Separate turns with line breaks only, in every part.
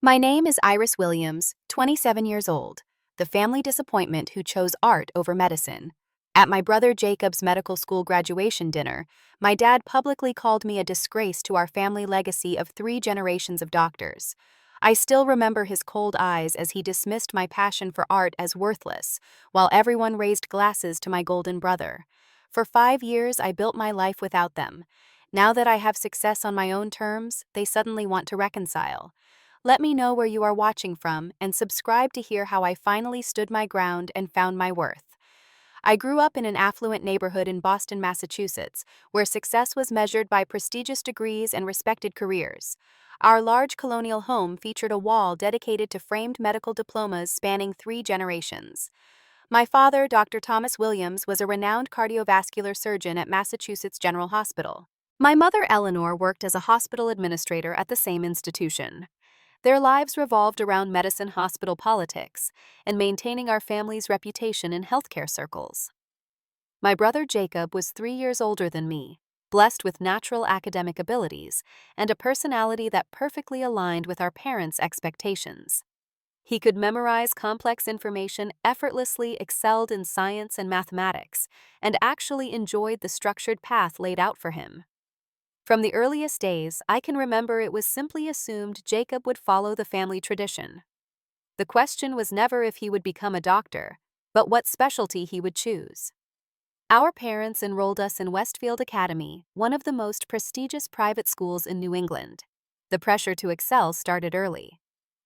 My name is Iris Williams, 27 years old, the family disappointment who chose art over medicine. At my brother Jacob's medical school graduation dinner, my dad publicly called me a disgrace to our family legacy of 3 generations of doctors. I still remember his cold eyes as he dismissed my passion for art as worthless, while everyone raised glasses to my golden brother. For 5 years, I built my life without them. Now that I have success on my own terms, they suddenly want to reconcile. Let me know where you are watching from and subscribe to hear how I finally stood my ground and found my worth. I grew up in an affluent neighborhood in Boston, Massachusetts, where success was measured by prestigious degrees and respected careers. Our large colonial home featured a wall dedicated to framed medical diplomas spanning 3 generations. My father, Dr. Thomas Williams, was a renowned cardiovascular surgeon at Massachusetts General Hospital. My mother, Eleanor, worked as a hospital administrator at the same institution. Their lives revolved around medicine hospital politics and maintaining our family's reputation in healthcare circles. My brother Jacob was 3 years older than me, blessed with natural academic abilities and a personality that perfectly aligned with our parents' expectations. He could memorize complex information effortlessly, excelled in science and mathematics, and actually enjoyed the structured path laid out for him. From the earliest days, I can remember it was simply assumed Jacob would follow the family tradition. The question was never if he would become a doctor, but what specialty he would choose. Our parents enrolled us in Westfield Academy, one of the most prestigious private schools in New England. The pressure to excel started early.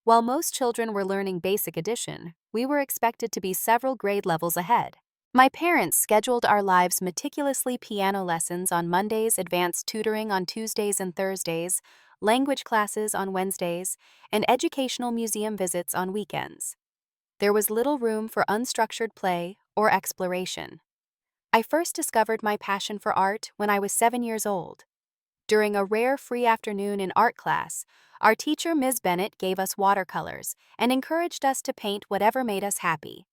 While most children were learning basic addition, we were expected to be several grade levels ahead. My parents scheduled our lives meticulously: piano lessons on Mondays, advanced tutoring on Tuesdays and Thursdays, language classes on Wednesdays, and educational museum visits on weekends. There was little room for unstructured play or exploration. I first discovered my passion for art when I was 7 years old. During a rare free afternoon in art class, our teacher, Ms. Bennett, gave us watercolors and encouraged us to paint whatever made us happy.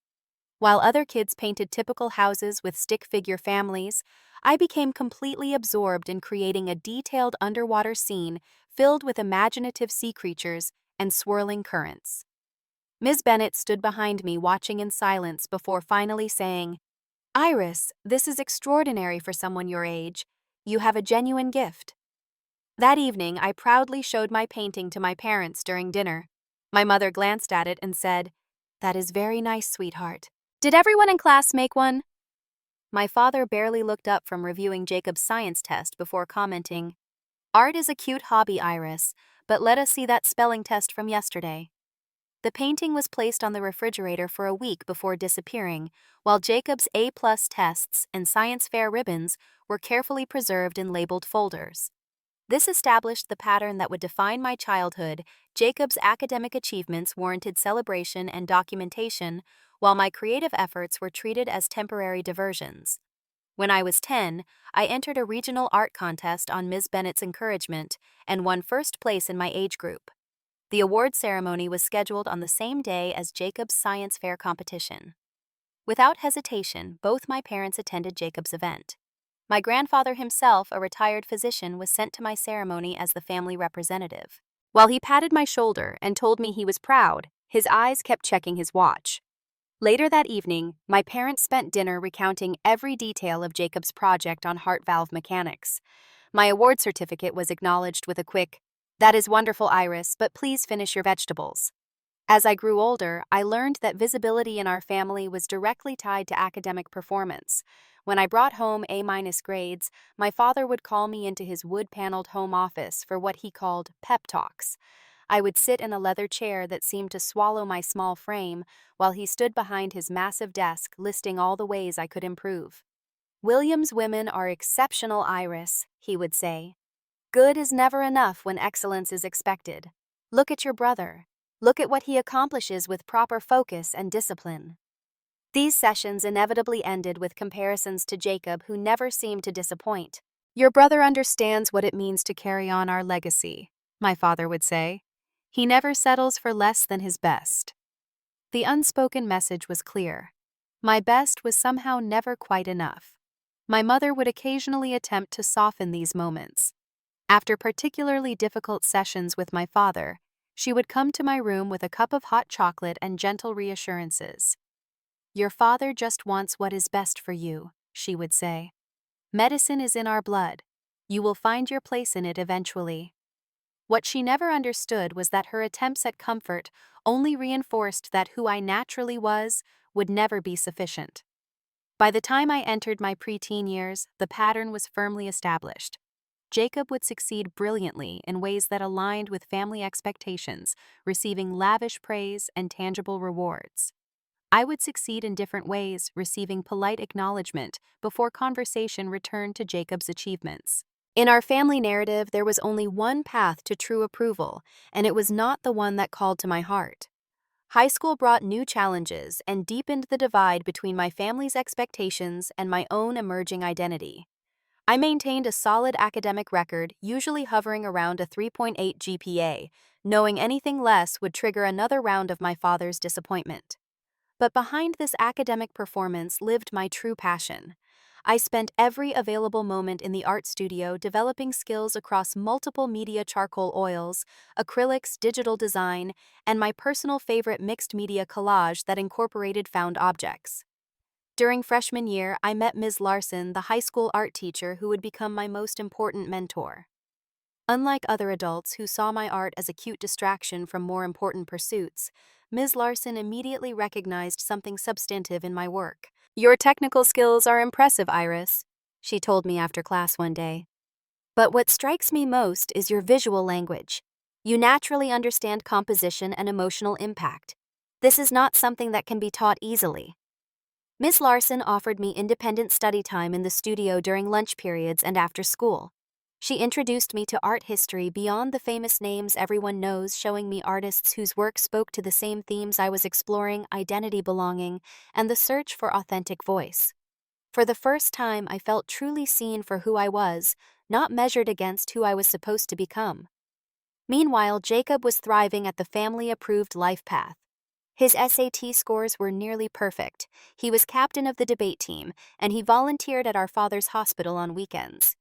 While other kids painted typical houses with stick figure families, I became completely absorbed in creating a detailed underwater scene filled with imaginative sea creatures and swirling currents. Ms. Bennett stood behind me watching in silence before finally saying, "Iris, this is extraordinary for someone your age. You have a genuine gift." That evening, I proudly showed my painting to my parents during dinner. My mother glanced at it and said, "That is very nice, sweetheart. Did everyone in class make one?" My father barely looked up from reviewing Jacob's science test before commenting, "Art is a cute hobby, Iris, but let us see that spelling test from yesterday." The painting was placed on the refrigerator for a week before disappearing, while Jacob's A+ tests and science fair ribbons were carefully preserved in labeled folders. This established the pattern that would define my childhood. Jacob's academic achievements warranted celebration and documentation, while my creative efforts were treated as temporary diversions. When I was 10, I entered a regional art contest on Ms. Bennett's encouragement and won first place in my age group. The award ceremony was scheduled on the same day as Jacob's science fair competition. Without hesitation, both my parents attended Jacob's event. My grandfather himself, a retired physician, was sent to my ceremony as the family representative. While he patted my shoulder and told me he was proud, his eyes kept checking his watch. Later that evening, my parents spent dinner recounting every detail of Jacob's project on heart valve mechanics. My award certificate was acknowledged with a quick, "That is wonderful, Iris, but please finish your vegetables." As I grew older, I learned that visibility in our family was directly tied to academic performance. When I brought home A- grades, my father would call me into his wood-paneled home office for what he called pep talks. I would sit in a leather chair that seemed to swallow my small frame, while he stood behind his massive desk listing all the ways I could improve. "Williams women are exceptional, Iris," he would say. "Good is never enough when excellence is expected. Look at your brother. Look at what he accomplishes with proper focus and discipline." These sessions inevitably ended with comparisons to Jacob, who never seemed to disappoint. "Your brother understands what it means to carry on our legacy," my father would say. "He never settles for less than his best." The unspoken message was clear. My best was somehow never quite enough. My mother would occasionally attempt to soften these moments. After particularly difficult sessions with my father, She would come to my room with a cup of hot chocolate and gentle reassurances. "Your father just wants what is best for you," she would say. "Medicine is in our blood. You will find your place in it eventually." What she never understood was that her attempts at comfort only reinforced that who I naturally was would never be sufficient. By the time I entered my preteen years, the pattern was firmly established. Jacob would succeed brilliantly in ways that aligned with family expectations, receiving lavish praise and tangible rewards. I would succeed in different ways, receiving polite acknowledgement before conversation returned to Jacob's achievements. In our family narrative, there was only one path to true approval, and it was not the one that called to my heart. High school brought new challenges and deepened the divide between my family's expectations and my own emerging identity. I maintained a solid academic record, usually hovering around a 3.8 GPA, knowing anything less would trigger another round of my father's disappointment. But behind this academic performance lived my true passion. I spent every available moment in the art studio developing skills across multiple media: charcoal oils, acrylics, digital design, and my personal favorite mixed media collage that incorporated found objects. During freshman year, I met Ms. Larson, the high school art teacher who would become my most important mentor. Unlike other adults who saw my art as a cute distraction from more important pursuits, Ms. Larson immediately recognized something substantive in my work. "Your technical skills are impressive, Iris," she told me after class one day. "But what strikes me most is your visual language. You naturally understand composition and emotional impact. This is not something that can be taught easily." Ms. Larson offered me independent study time in the studio during lunch periods and after school. She introduced me to art history beyond the famous names everyone knows, showing me artists whose work spoke to the same themes I was exploring: identity, belonging, and the search for authentic voice. For the first time, I felt truly seen for who I was, not measured against who I was supposed to become. Meanwhile, Jacob was thriving at the family-approved life path. His SAT scores were nearly perfect, he was captain of the debate team, and he volunteered at our father's hospital on weekends.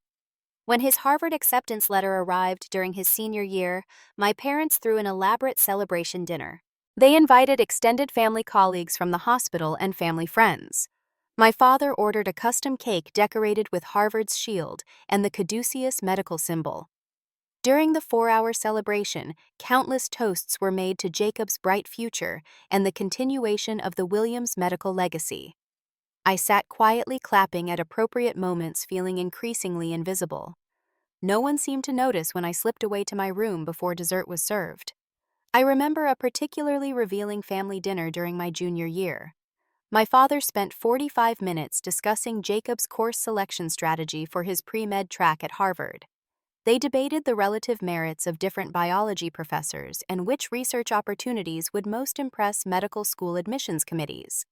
When his Harvard acceptance letter arrived during his senior year, my parents threw an elaborate celebration dinner. They invited extended family colleagues from the hospital and family friends. My father ordered a custom cake decorated with Harvard's shield and the caduceus medical symbol. During the 4-hour celebration, countless toasts were made to Jacob's bright future and the continuation of the Williams medical legacy. I sat quietly clapping at appropriate moments, feeling increasingly invisible. No one seemed to notice when I slipped away to my room before dessert was served. I remember a particularly revealing family dinner during my junior year. My father spent 45 minutes discussing Jacob's course selection strategy for his pre-med track at Harvard. They debated the relative merits of different biology professors and which research opportunities would most impress medical school admissions committees.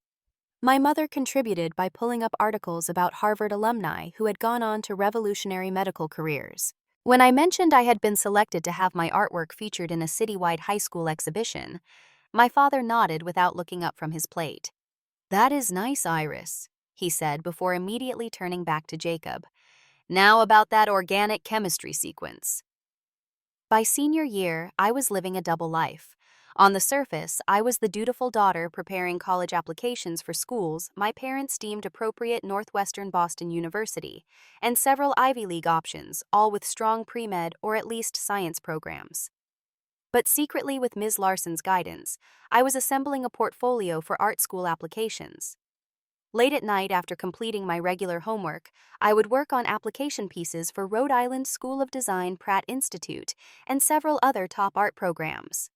My mother contributed by pulling up articles about Harvard alumni who had gone on to revolutionary medical careers. When I mentioned I had been selected to have my artwork featured in a citywide high school exhibition, my father nodded without looking up from his plate. "That is nice, Iris," he said before immediately turning back to Jacob. "Now about that organic chemistry sequence." By senior year, I was living a double life. On the surface, I was the dutiful daughter preparing college applications for schools my parents deemed appropriate: Northwestern Boston University, and several Ivy League options, all with strong pre-med or at least science programs. But secretly, with Ms. Larson's guidance, I was assembling a portfolio for art school applications. Late at night, after completing my regular homework, I would work on application pieces for Rhode Island School of Design Pratt Institute and several other top art programs.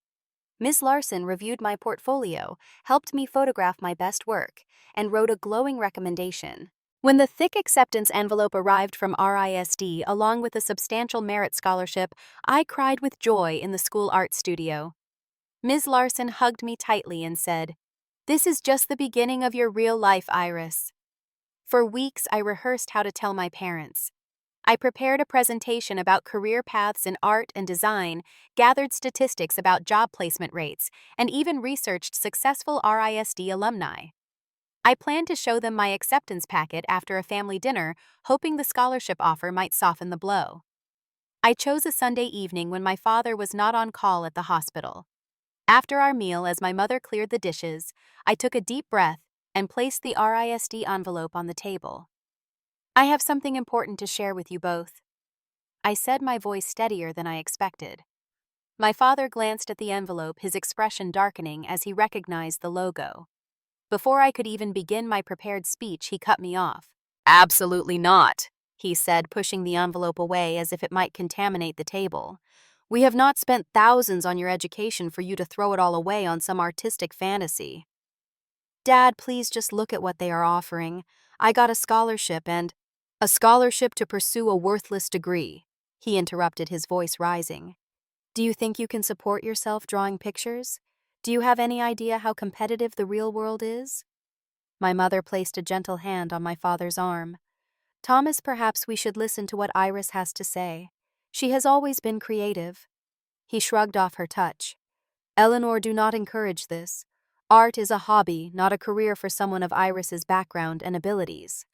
Ms. Larson reviewed my portfolio, helped me photograph my best work, and wrote a glowing recommendation. When the thick acceptance envelope arrived from RISD along with a substantial merit scholarship, I cried with joy in the school art studio. Ms. Larson hugged me tightly and said, "This is just the beginning of your real life, Iris." For weeks, I rehearsed how to tell my parents. I prepared a presentation about career paths in art and design, gathered statistics about job placement rates, and even researched successful RISD alumni. I planned to show them my acceptance packet after a family dinner, hoping the scholarship offer might soften the blow. I chose a Sunday evening when my father was not on call at the hospital. After our meal, as my mother cleared the dishes, I took a deep breath and placed the RISD envelope on the table. "I have something important to share with you both," I said, my voice steadier than I expected. My father glanced at the envelope, his expression darkening as he recognized the logo. Before I could even begin my prepared speech, he cut me off. "Absolutely not," he said, pushing the envelope away as if it might contaminate the table. "We have not spent thousands on your education for you to throw it all away on some artistic fantasy." "Dad, please just look at what they are offering. I got a scholarship and—" "A scholarship to pursue a worthless degree," he interrupted, his voice rising. "Do you think you can support yourself drawing pictures? Do you have any idea how competitive the real world is?" My mother placed a gentle hand on my father's arm. "Thomas, perhaps we should listen to what Iris has to say. She has always been creative." He shrugged off her touch. "Eleanor, do not encourage this. Art is a hobby, not a career for someone of Iris's background and abilities."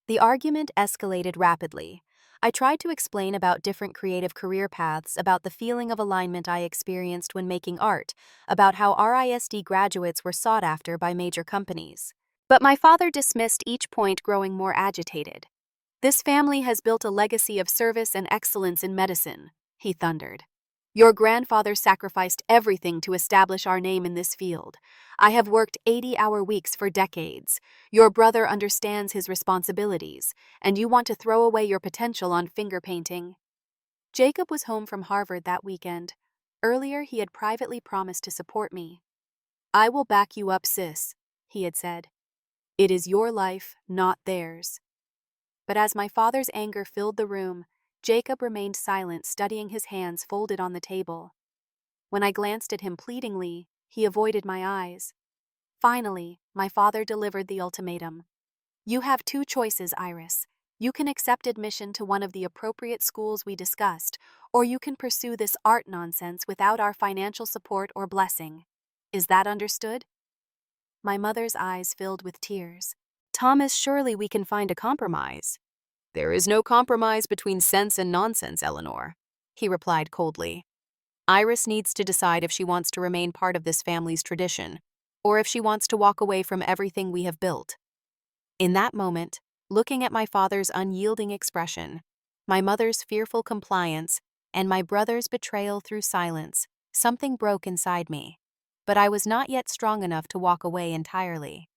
The argument escalated rapidly. I tried to explain about different creative career paths, about the feeling of alignment I experienced when making art, about how RISD graduates were sought after by major companies. But my father dismissed each point, growing more agitated. "This family has built a legacy of service and excellence in medicine," he thundered. "Your grandfather sacrificed everything to establish our name in this field. I have worked 80-hour weeks for decades. Your brother understands his responsibilities, and you want to throw away your potential on finger painting." Jacob was home from Harvard that weekend. Earlier, he had privately promised to support me. "I will back you up, sis," he had said. "It is your life, not theirs." But as my father's anger filled the room, Jacob remained silent, studying, his hands folded on the table. When I glanced at him pleadingly, he avoided my eyes. Finally, my father delivered the ultimatum. "You have two choices, Iris. You can accept admission to one of the appropriate schools we discussed, or you can pursue this art nonsense without our financial support or blessing. Is that understood?" My mother's eyes filled with tears. "Thomas, surely we can find a compromise." "There is no compromise between sense and nonsense, Eleanor," he replied coldly. "Iris needs to decide if she wants to remain part of this family's tradition, or if she wants to walk away from everything we have built." In that moment, looking at my father's unyielding expression, my mother's fearful compliance, and my brother's betrayal through silence, something broke inside me. But I was not yet strong enough to walk away entirely.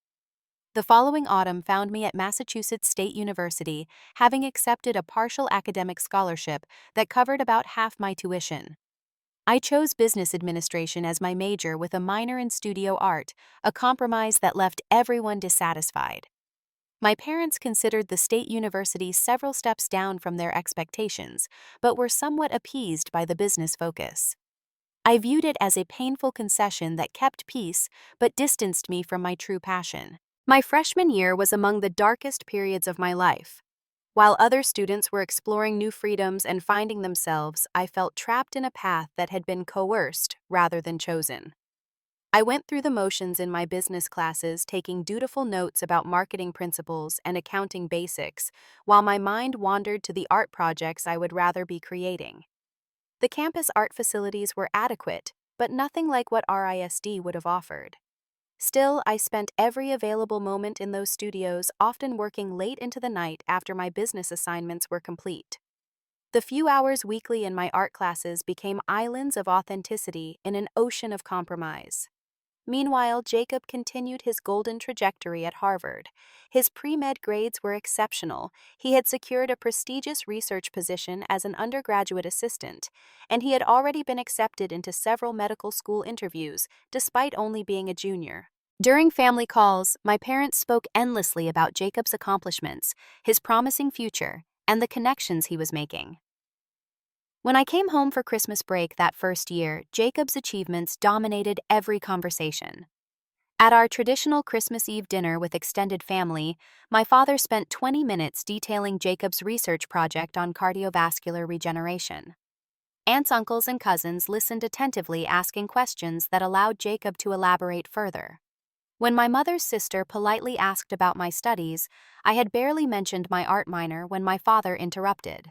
The following autumn found me at Massachusetts State University, having accepted a partial academic scholarship that covered about half my tuition. I chose business administration as my major with a minor in studio art, a compromise that left everyone dissatisfied. My parents considered the state university several steps down from their expectations, but were somewhat appeased by the business focus. I viewed it as a painful concession that kept peace but distanced me from my true passion. My freshman year was among the darkest periods of my life. While other students were exploring new freedoms and finding themselves, I felt trapped in a path that had been coerced rather than chosen. I went through the motions in my business classes, taking dutiful notes about marketing principles and accounting basics, while my mind wandered to the art projects I would rather be creating. The campus art facilities were adequate, but nothing like what RISD would have offered. Still, I spent every available moment in those studios, often working late into the night after my business assignments were complete. The few hours weekly in my art classes became islands of authenticity in an ocean of compromise. Meanwhile, Jacob continued his golden trajectory at Harvard. His pre-med grades were exceptional. He had secured a prestigious research position as an undergraduate assistant, and he had already been accepted into several medical school interviews, despite only being a junior. During family calls, my parents spoke endlessly about Jacob's accomplishments, his promising future, and the connections he was making. When I came home for Christmas break that first year, Jacob's achievements dominated every conversation. At our traditional Christmas Eve dinner with extended family, my father spent 20 minutes detailing Jacob's research project on cardiovascular regeneration. Aunts, uncles, and cousins listened attentively, asking questions that allowed Jacob to elaborate further. When my mother's sister politely asked about my studies, I had barely mentioned my art minor when my father interrupted.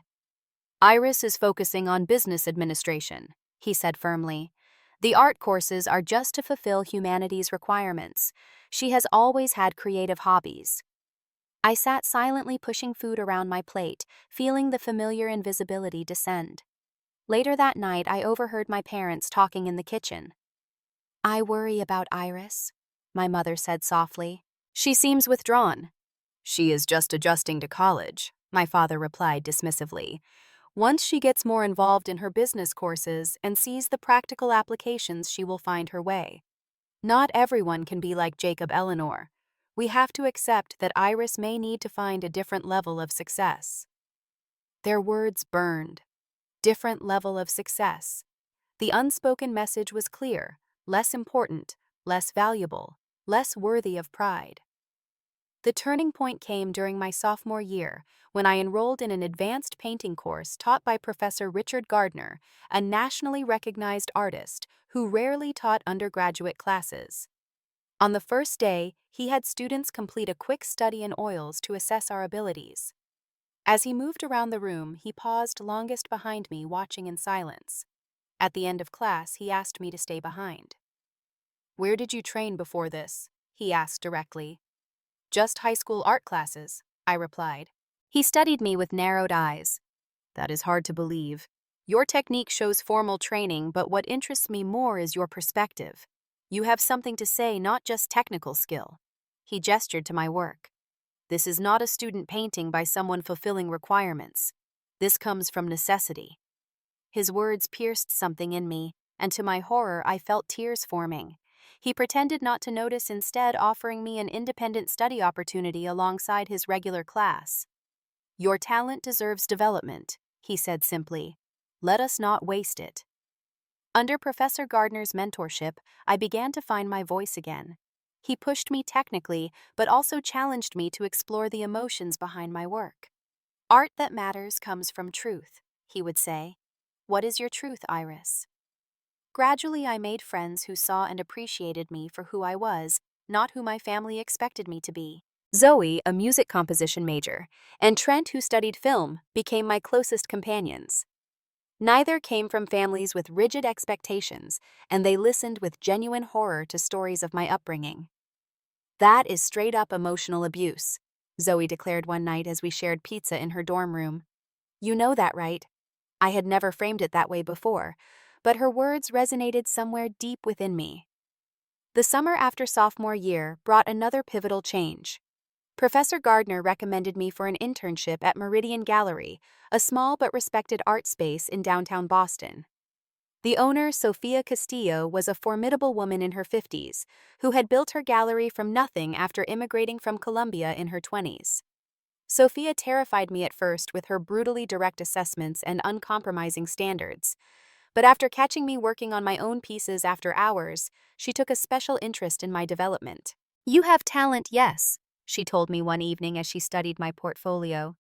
Iris is focusing on business administration, he said firmly. The art courses are just to fulfill humanities requirements. She has always had creative hobbies. I sat silently pushing food around my plate, feeling the familiar invisibility descend. Later that night, I overheard my parents talking in the kitchen. "I worry about Iris," my mother said softly. "She seems withdrawn." "She is just adjusting to college," my father replied dismissively. "Once she gets more involved in her business courses and sees the practical applications, she will find her way. Not everyone can be like Jacob Eleanor. We have to accept that Iris may need to find a different level of success." Their words burned. Different level of success. The unspoken message was clear: less important, less valuable, less worthy of pride. The turning point came during my sophomore year, when I enrolled in an advanced painting course taught by Professor Richard Gardner, a nationally recognized artist who rarely taught undergraduate classes. On the first day, he had students complete a quick study in oils to assess our abilities. As he moved around the room, he paused longest behind me, watching in silence. At the end of class, he asked me to stay behind. "Where did you train before this?" he asked directly. "Just high school art classes," I replied. He studied me with narrowed eyes. "That is hard to believe. Your technique shows formal training, but what interests me more is your perspective. You have something to say, not just technical skill." He gestured to my work. "This is not a student painting by someone fulfilling requirements. This comes from necessity." His words pierced something in me, and to my horror, I felt tears forming. He pretended not to notice, instead offering me an independent study opportunity alongside his regular class. "Your talent deserves development," he said simply. "Let us not waste it." Under Professor Gardner's mentorship, I began to find my voice again. He pushed me technically, but also challenged me to explore the emotions behind my work. "Art that matters comes from truth," he would say. "What is your truth, Iris?" Gradually, I made friends who saw and appreciated me for who I was, not who my family expected me to be. Zoe, a music composition major, and Trent, who studied film, became my closest companions. Neither came from families with rigid expectations, and they listened with genuine horror to stories of my upbringing. "That is straight-up emotional abuse," Zoe declared one night as we shared pizza in her dorm room. "You know that, right?" I had never framed it that way before, but her words resonated somewhere deep within me. The summer after sophomore year brought another pivotal change. Professor Gardner recommended me for an internship at Meridian Gallery, a small but respected art space in downtown Boston. The owner, Sophia Castillo, was a formidable woman in her 50s, who had built her gallery from nothing after immigrating from Colombia in her 20s. Sophia terrified me at first with her brutally direct assessments and uncompromising standards, but after catching me working on my own pieces after hours, she took a special interest in my development. "You have talent, yes," she told me one evening as she studied my portfolio.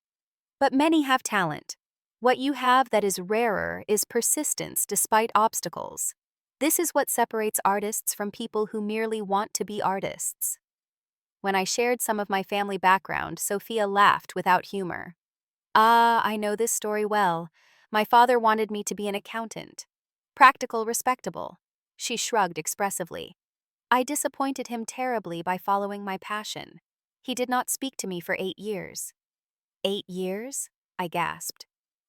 "But many have talent. What you have that is rarer is persistence despite obstacles. This is what separates artists from people who merely want to be artists." When I shared some of my family background, Sophia laughed without humor. "Ah, I know this story well. My father wanted me to be an accountant. Practical, respectable." She shrugged expressively. "I disappointed him terribly by following my passion. He did not speak to me for 8 years." "8 years?" I gasped.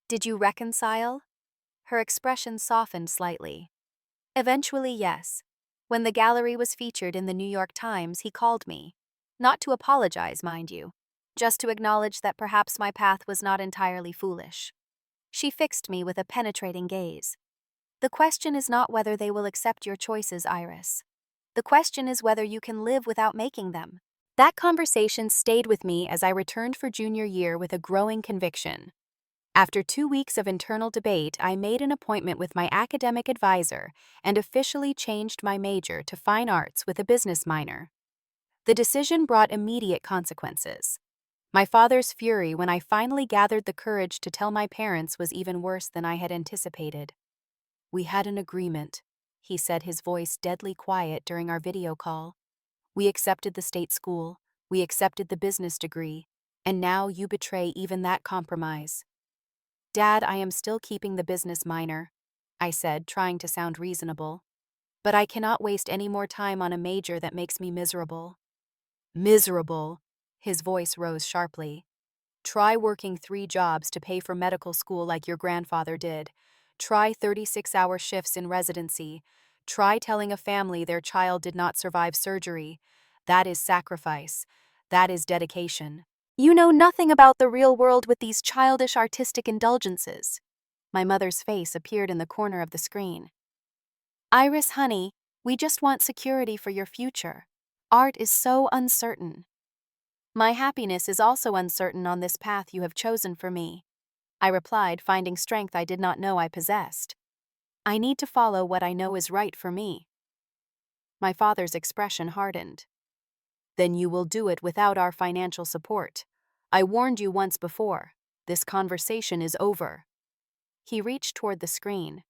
"Did you reconcile?" Her expression softened slightly. "Eventually, yes. When the gallery was featured in the New York Times, he called me. Not to apologize, mind you. Just to acknowledge that perhaps my path was not entirely foolish." She fixed me with a penetrating gaze. "The question is not whether they will accept your choices, Iris. The question is whether you can live without making them." That conversation stayed with me as I returned for junior year with a growing conviction. After 2 weeks of internal debate, I made an appointment with my academic advisor and officially changed my major to fine arts with a business minor. The decision brought immediate consequences. My father's fury when I finally gathered the courage to tell my parents was even worse than I had anticipated. "We had an agreement," he said, his voice deadly quiet during our video call. "We accepted the state school, we accepted the business degree, and now you betray even that compromise." Dad, I am still keeping the business minor, I said, trying to sound reasonable. But I cannot waste any more time on a major that makes me miserable. Miserable? His voice rose sharply. Try working 3 jobs to pay for medical school like your grandfather did. Try 36-hour shifts in residency. Try telling a family their child did not survive surgery. That is sacrifice. That is dedication. You know nothing about the real world with these childish artistic indulgences. My mother's face appeared in the corner of the screen. Iris, honey, we just want security for your future. Art is so uncertain. My happiness is also uncertain on this path you have chosen for me, I replied, finding strength I did not know I possessed. I need to follow what I know is right for me. My father's expression hardened. Then you will do it without our financial support. I warned you once before. This conversation is over. He reached toward the screen.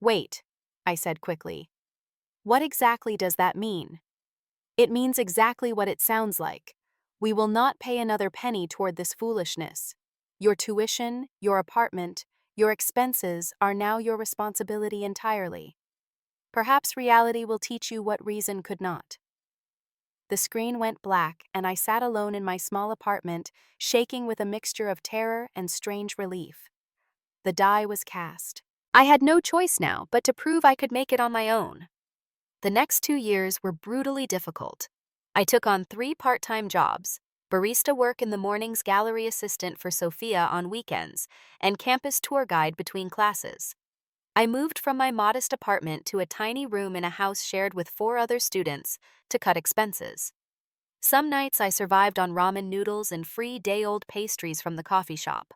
Wait, I said quickly. What exactly does that mean? It means exactly what it sounds like. We will not pay another penny toward this foolishness. Your tuition, your apartment, your expenses are now your responsibility entirely. Perhaps reality will teach you what reason could not. The screen went black, and I sat alone in my small apartment, shaking with a mixture of terror and strange relief. The die was cast. I had no choice now but to prove I could make it on my own. The next 2 years were brutally difficult. I took on 3 part-time jobs: barista work in the mornings, gallery assistant for Sophia on weekends, and campus tour guide between classes. I moved from my modest apartment to a tiny room in a house shared with 4 other students to cut expenses. Some nights I survived on ramen noodles and free day-old pastries from the coffee shop.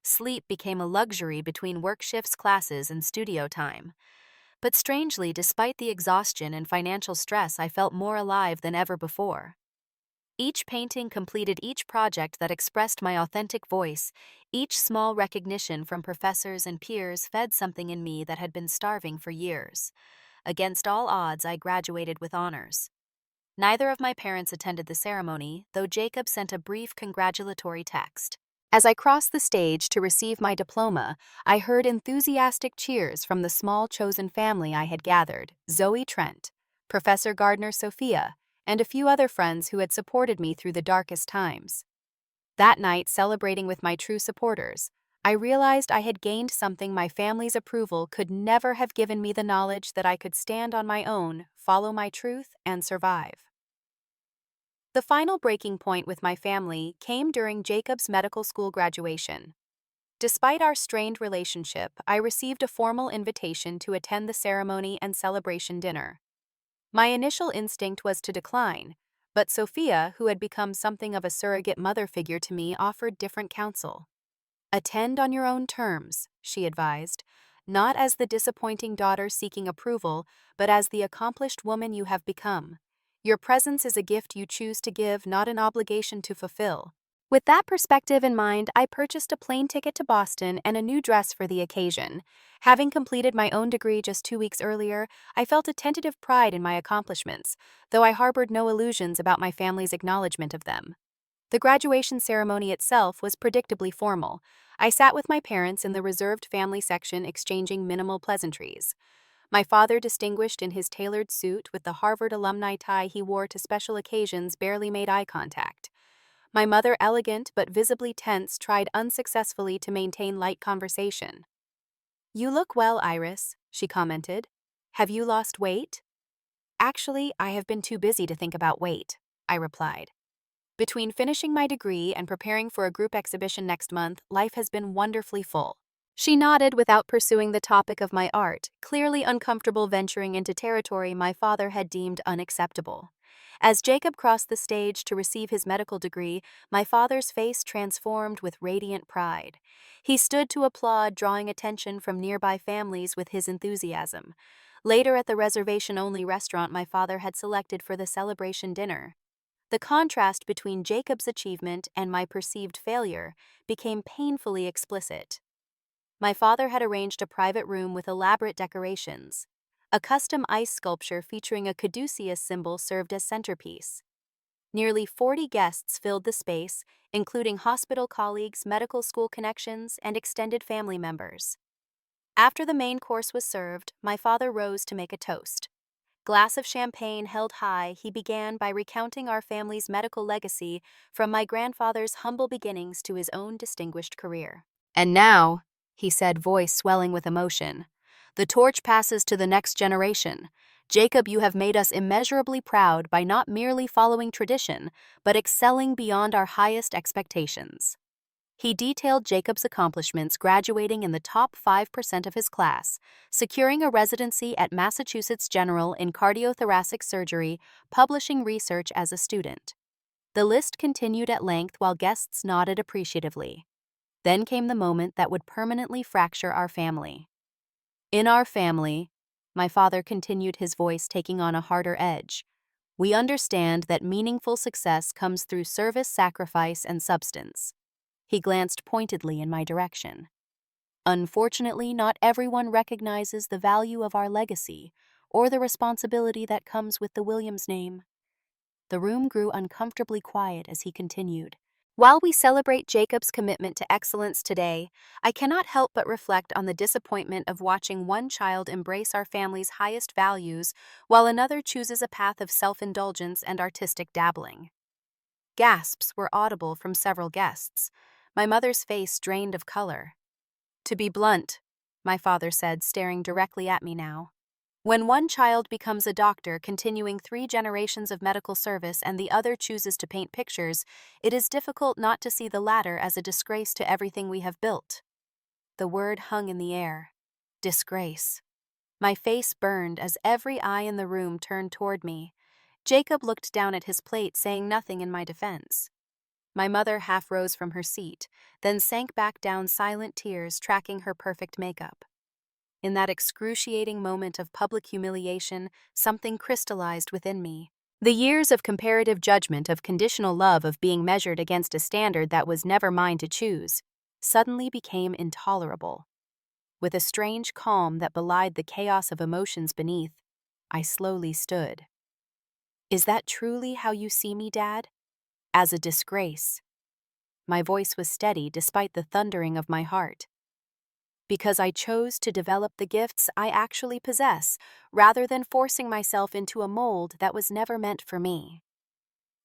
Sleep became a luxury between work shifts, classes, and studio time. But strangely, despite the exhaustion and financial stress, I felt more alive than ever before. Each painting completed each project that expressed my authentic voice. Each small recognition from professors and peers fed something in me that had been starving for years. Against all odds, I graduated with honors. Neither of my parents attended the ceremony, though Jacob sent a brief congratulatory text. As I crossed the stage to receive my diploma, I heard enthusiastic cheers from the small chosen family I had gathered: Zoe Trent, Professor Gardner Sophia, and a few other friends who had supported me through the darkest times. That night, celebrating with my true supporters, I realized I had gained something my family's approval could never have given me: the knowledge that I could stand on my own, follow my truth, and survive. The final breaking point with my family came during Jacob's medical school graduation. Despite our strained relationship, I received a formal invitation to attend the ceremony and celebration dinner. My initial instinct was to decline, but Sophia, who had become something of a surrogate mother figure to me, offered different counsel. Attend on your own terms, she advised, not as the disappointing daughter seeking approval, but as the accomplished woman you have become. Your presence is a gift you choose to give, not an obligation to fulfill. With that perspective in mind, I purchased a plane ticket to Boston and a new dress for the occasion. Having completed my own degree just 2 weeks earlier, I felt a tentative pride in my accomplishments, though I harbored no illusions about my family's acknowledgement of them. The graduation ceremony itself was predictably formal. I sat with my parents in the reserved family section, exchanging minimal pleasantries. My father, distinguished in his tailored suit with the Harvard alumni tie he wore to special occasions, barely made eye contact. My mother, elegant but visibly tense, tried unsuccessfully to maintain light conversation. "You look well, Iris," she commented. "Have you lost weight?" "Actually, I have been too busy to think about weight," I replied. "Between finishing my degree and preparing for a group exhibition next month, life has been wonderfully full." She nodded without pursuing the topic of my art, clearly uncomfortable venturing into territory my father had deemed unacceptable. As Jacob crossed the stage to receive his medical degree, my father's face transformed with radiant pride. He stood to applaud, drawing attention from nearby families with his enthusiasm. Later, at the reservation-only restaurant my father had selected for the celebration dinner, the contrast between Jacob's achievement and my perceived failure became painfully explicit. My father had arranged a private room with elaborate decorations. A custom ice sculpture featuring a caduceus symbol served as centerpiece. Nearly 40 guests filled the space, including hospital colleagues, medical school connections, and extended family members. After the main course was served, my father rose to make a toast. Glass of champagne held high, he began by recounting our family's medical legacy from my grandfather's humble beginnings to his own distinguished career. "And now," he said, voice swelling with emotion, "the torch passes to the next generation. Jacob, you have made us immeasurably proud by not merely following tradition, but excelling beyond our highest expectations." He detailed Jacob's accomplishments, graduating in the top 5% of his class, securing a residency at Massachusetts General in cardiothoracic surgery, publishing research as a student. The list continued at length while guests nodded appreciatively. Then came the moment that would permanently fracture our family. "In our family," my father continued, his voice taking on a harder edge, "we understand that meaningful success comes through service, sacrifice, and substance." He glanced pointedly in my direction. "Unfortunately, not everyone recognizes the value of our legacy or the responsibility that comes with the Williams name." The room grew uncomfortably quiet as he continued. "While we celebrate Jacob's commitment to excellence today, I cannot help but reflect on the disappointment of watching one child embrace our family's highest values while another chooses a path of self-indulgence and artistic dabbling." Gasps were audible from several guests. My mother's face drained of color. "To be blunt," my father said, staring directly at me now, "when one child becomes a doctor, continuing 3 generations of medical service, and the other chooses to paint pictures, it is difficult not to see the latter as a disgrace to everything we have built." The word hung in the air. Disgrace. My face burned as every eye in the room turned toward me. Jacob looked down at his plate, saying nothing in my defense. My mother half rose from her seat, then sank back down, silent tears tracking her perfect makeup. In that excruciating moment of public humiliation, something crystallized within me. The years of comparative judgment, of conditional love, of being measured against a standard that was never mine to choose, suddenly became intolerable. With a strange calm that belied the chaos of emotions beneath, I slowly stood. "Is that truly how you see me, Dad? As a disgrace?" My voice was steady despite the thundering of my heart. "Because I chose to develop the gifts I actually possess, rather than forcing myself into a mold that was never meant for me."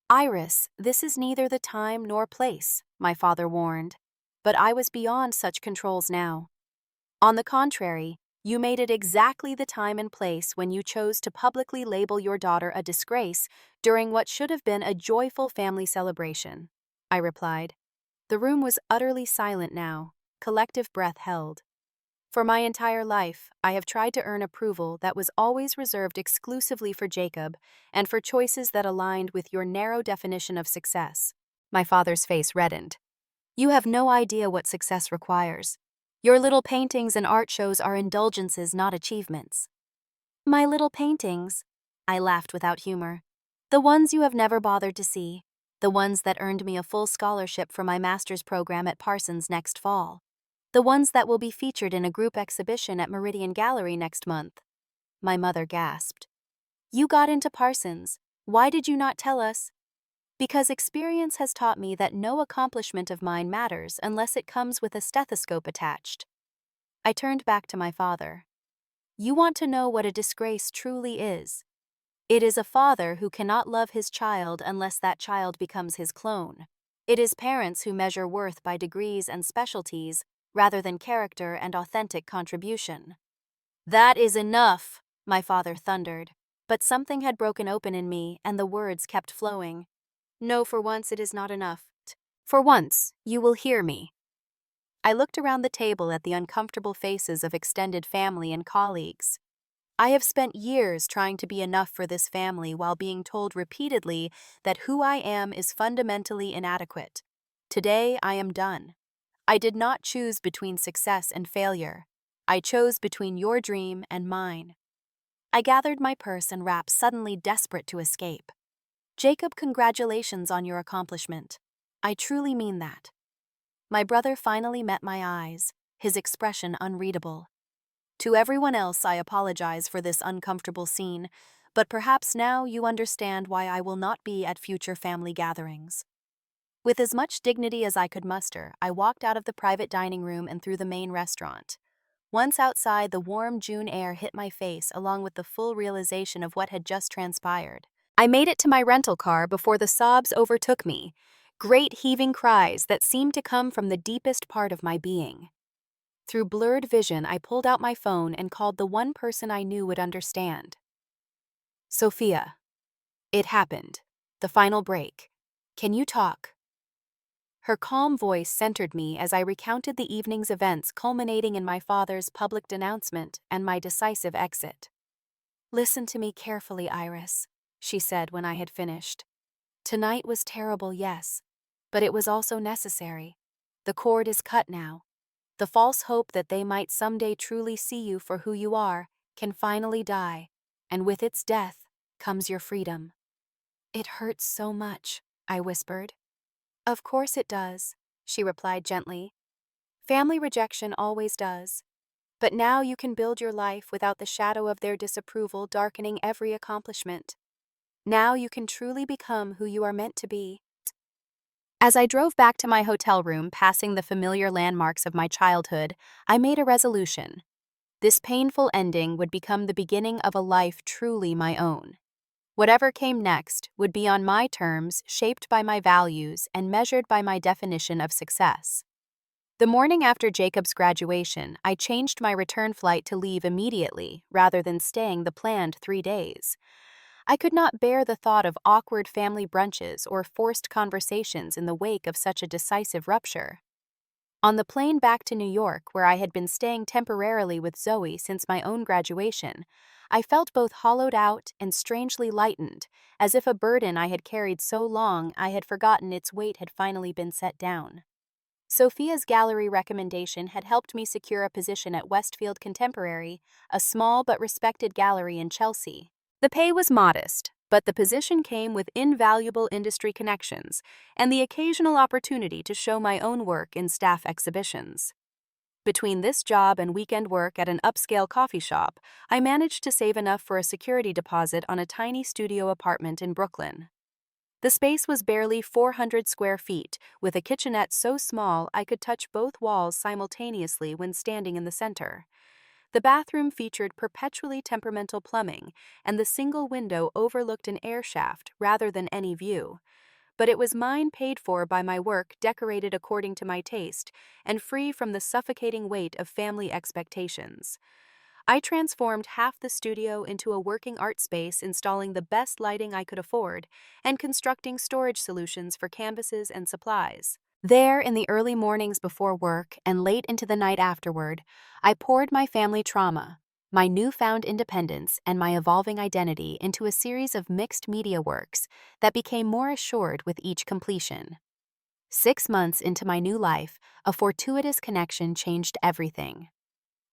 "Iris, this is neither the time nor place," my father warned, but I was beyond such controls now. "On the contrary, you made it exactly the time and place when you chose to publicly label your daughter a disgrace during what should have been a joyful family celebration," I replied. The room was utterly silent now, collective breath held. For my entire life, I have tried to earn approval that was always reserved exclusively for Jacob and for choices that aligned with your narrow definition of success. My father's face reddened. "You have no idea what success requires. Your little paintings and art shows are indulgences, not achievements." "My little paintings?" I laughed without humor. "The ones you have never bothered to see. The ones that earned me a full scholarship for my master's program at Parsons next fall. The ones that will be featured in a group exhibition at Meridian Gallery next month." My mother gasped. "You got into Parsons. Why did you not tell us?" "Because experience has taught me that no accomplishment of mine matters unless it comes with a stethoscope attached." I turned back to my father. "You want to know what a disgrace truly is? It is a father who cannot love his child unless that child becomes his clone. It is parents who measure worth by degrees and specialties rather than character and authentic contribution." "That is enough," my father thundered, but something had broken open in me and the words kept flowing. "No, for once it is not enough. For once, you will hear me." I looked around the table at the uncomfortable faces of extended family and colleagues. I have spent years trying to be enough for this family while being told repeatedly that who I am is fundamentally inadequate. Today, I am done. I did not choose between success and failure. I chose between your dream and mine. I gathered my purse and wrap, suddenly desperate to escape. "Jacob, congratulations on your accomplishment. I truly mean that." My brother finally met my eyes, his expression unreadable. "To everyone else, I apologize for this uncomfortable scene, but perhaps now you understand why I will not be at future family gatherings." With as much dignity as I could muster, I walked out of the private dining room and through the main restaurant. Once outside, the warm June air hit my face along with the full realization of what had just transpired. I made it to my rental car before the sobs overtook me, great heaving cries that seemed to come from the deepest part of my being. Through blurred vision, I pulled out my phone and called the one person I knew would understand. "Sophia, it happened. The final break. Can you talk?" Her calm voice centered me as I recounted the evening's events culminating in my father's public denouncement and my decisive exit. "Listen to me carefully, Iris," she said when I had finished. "Tonight was terrible, yes, but it was also necessary. The cord is cut now. The false hope that they might someday truly see you for who you are can finally die, and with its death comes your freedom." "It hurts so much," I whispered. "Of course it does," she replied gently. "Family rejection always does. But now you can build your life without the shadow of their disapproval darkening every accomplishment. Now you can truly become who you are meant to be." As I drove back to my hotel room, passing the familiar landmarks of my childhood, I made a resolution. This painful ending would become the beginning of a life truly my own. Whatever came next would be on my terms, shaped by my values, and measured by my definition of success. The morning after Jacob's graduation, I changed my return flight to leave immediately rather than staying the planned 3 days. I could not bear the thought of awkward family brunches or forced conversations in the wake of such a decisive rupture. On the plane back to New York, where I had been staying temporarily with Zoe since my own graduation, I felt both hollowed out and strangely lightened, as if a burden I had carried so long I had forgotten its weight had finally been set down. Sophia's gallery recommendation had helped me secure a position at Westfield Contemporary, a small but respected gallery in Chelsea. The pay was modest, but the position came with invaluable industry connections and the occasional opportunity to show my own work in staff exhibitions. Between this job and weekend work at an upscale coffee shop, I managed to save enough for a security deposit on a tiny studio apartment in Brooklyn. The space was barely 400 square feet, with a kitchenette so small I could touch both walls simultaneously when standing in the center. The bathroom featured perpetually temperamental plumbing, and the single window overlooked an air shaft rather than any view. But it was mine, paid for by my work, decorated according to my taste, and free from the suffocating weight of family expectations. I transformed half the studio into a working art space, installing the best lighting I could afford and constructing storage solutions for canvases and supplies. There, in the early mornings before work and late into the night afterward, I poured my family trauma, my newfound independence, and my evolving identity into a series of mixed media works that became more assured with each completion. 6 months into my new life, a fortuitous connection changed everything.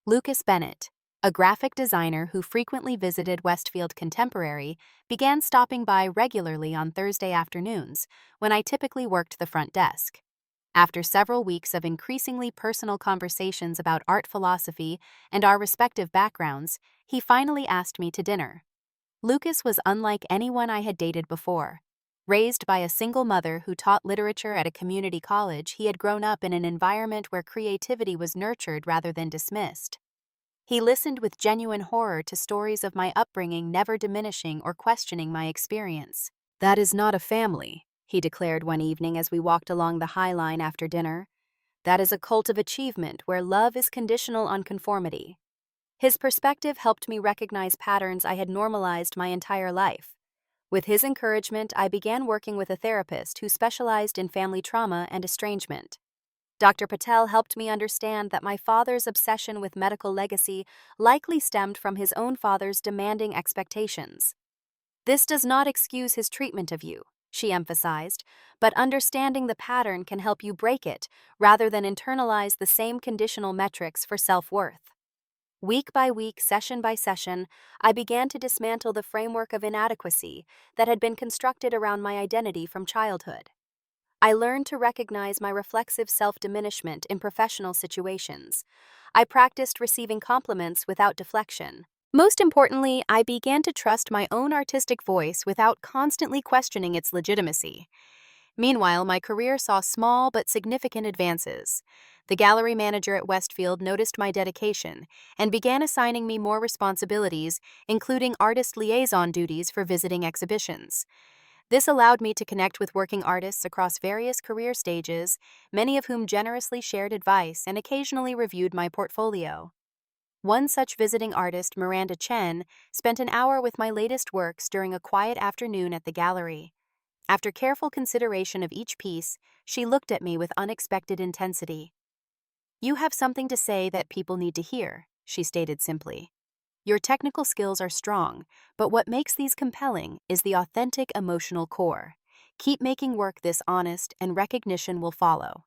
Lucas Bennett, a graphic designer who frequently visited Westfield Contemporary, began stopping by regularly on Thursday afternoons, when I typically worked the front desk. After several weeks of increasingly personal conversations about art philosophy and our respective backgrounds, he finally asked me to dinner. Lucas was unlike anyone I had dated before. Raised by a single mother who taught literature at a community college, he had grown up in an environment where creativity was nurtured rather than dismissed. He listened with genuine horror to stories of my upbringing, never diminishing or questioning my experience. "That is not a family," he declared one evening as we walked along the High Line after dinner. "That is a cult of achievement where love is conditional on conformity." His perspective helped me recognize patterns I had normalized my entire life. With his encouragement, I began working with a therapist who specialized in family trauma and estrangement. Dr. Patel helped me understand that my father's obsession with medical legacy likely stemmed from his own father's demanding expectations. "This does not excuse his treatment of you," she emphasized, "but understanding the pattern can help you break it rather than internalize the same conditional metrics for self-worth." Week by week, session by session, I began to dismantle the framework of inadequacy that had been constructed around my identity from childhood. I learned to recognize my reflexive self-diminishment in professional situations. I practiced receiving compliments without deflection, Most importantly, I began to trust my own artistic voice without constantly questioning its legitimacy. Meanwhile, my career saw small but significant advances. The gallery manager at Westfield noticed my dedication and began assigning me more responsibilities, including artist liaison duties for visiting exhibitions. This allowed me to connect with working artists across various career stages, many of whom generously shared advice and occasionally reviewed my portfolio. One such visiting artist, Miranda Chen, spent an hour with my latest works during a quiet afternoon at the gallery. After careful consideration of each piece, she looked at me with unexpected intensity. "You have something to say that people need to hear," she stated simply. "Your technical skills are strong, but what makes these compelling is the authentic emotional core. Keep making work this honest, and recognition will follow."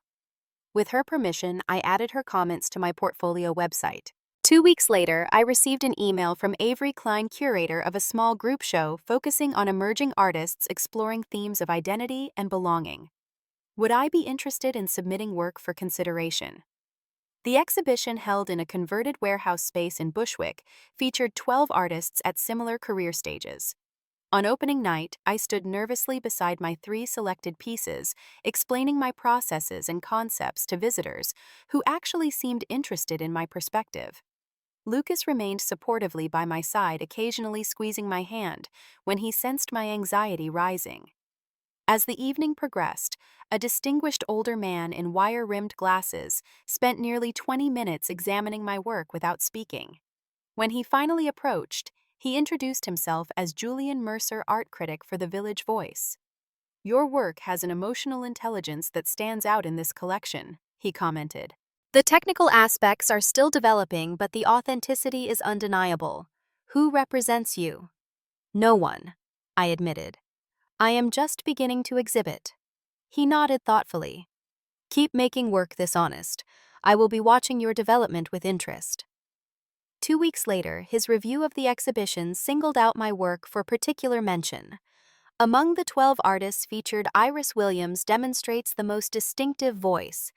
With her permission, I added her comments to my portfolio website. 2 weeks later, I received an email from Avery Klein, curator of a small group show focusing on emerging artists exploring themes of identity and belonging. Would I be interested in submitting work for consideration? The exhibition, held in a converted warehouse space in Bushwick, featured 12 artists at similar career stages. On opening night, I stood nervously beside my 3 selected pieces, explaining my processes and concepts to visitors who actually seemed interested in my perspective. Lucas remained supportively by my side, occasionally squeezing my hand when he sensed my anxiety rising. As the evening progressed, a distinguished older man in wire-rimmed glasses spent nearly 20 minutes examining my work without speaking. When he finally approached, he introduced himself as Julian Mercer, art critic for the Village Voice. "Your work has an emotional intelligence that stands out in this collection," he commented. "The technical aspects are still developing, but the authenticity is undeniable. Who represents you?" "No one," I admitted. "I am just beginning to exhibit." He nodded thoughtfully. "Keep making work this honest. I will be watching your development with interest." 2 weeks later, his review of the exhibition singled out my work for particular mention. Among the 12 artists featured, Iris Williams demonstrates the most distinctive voice.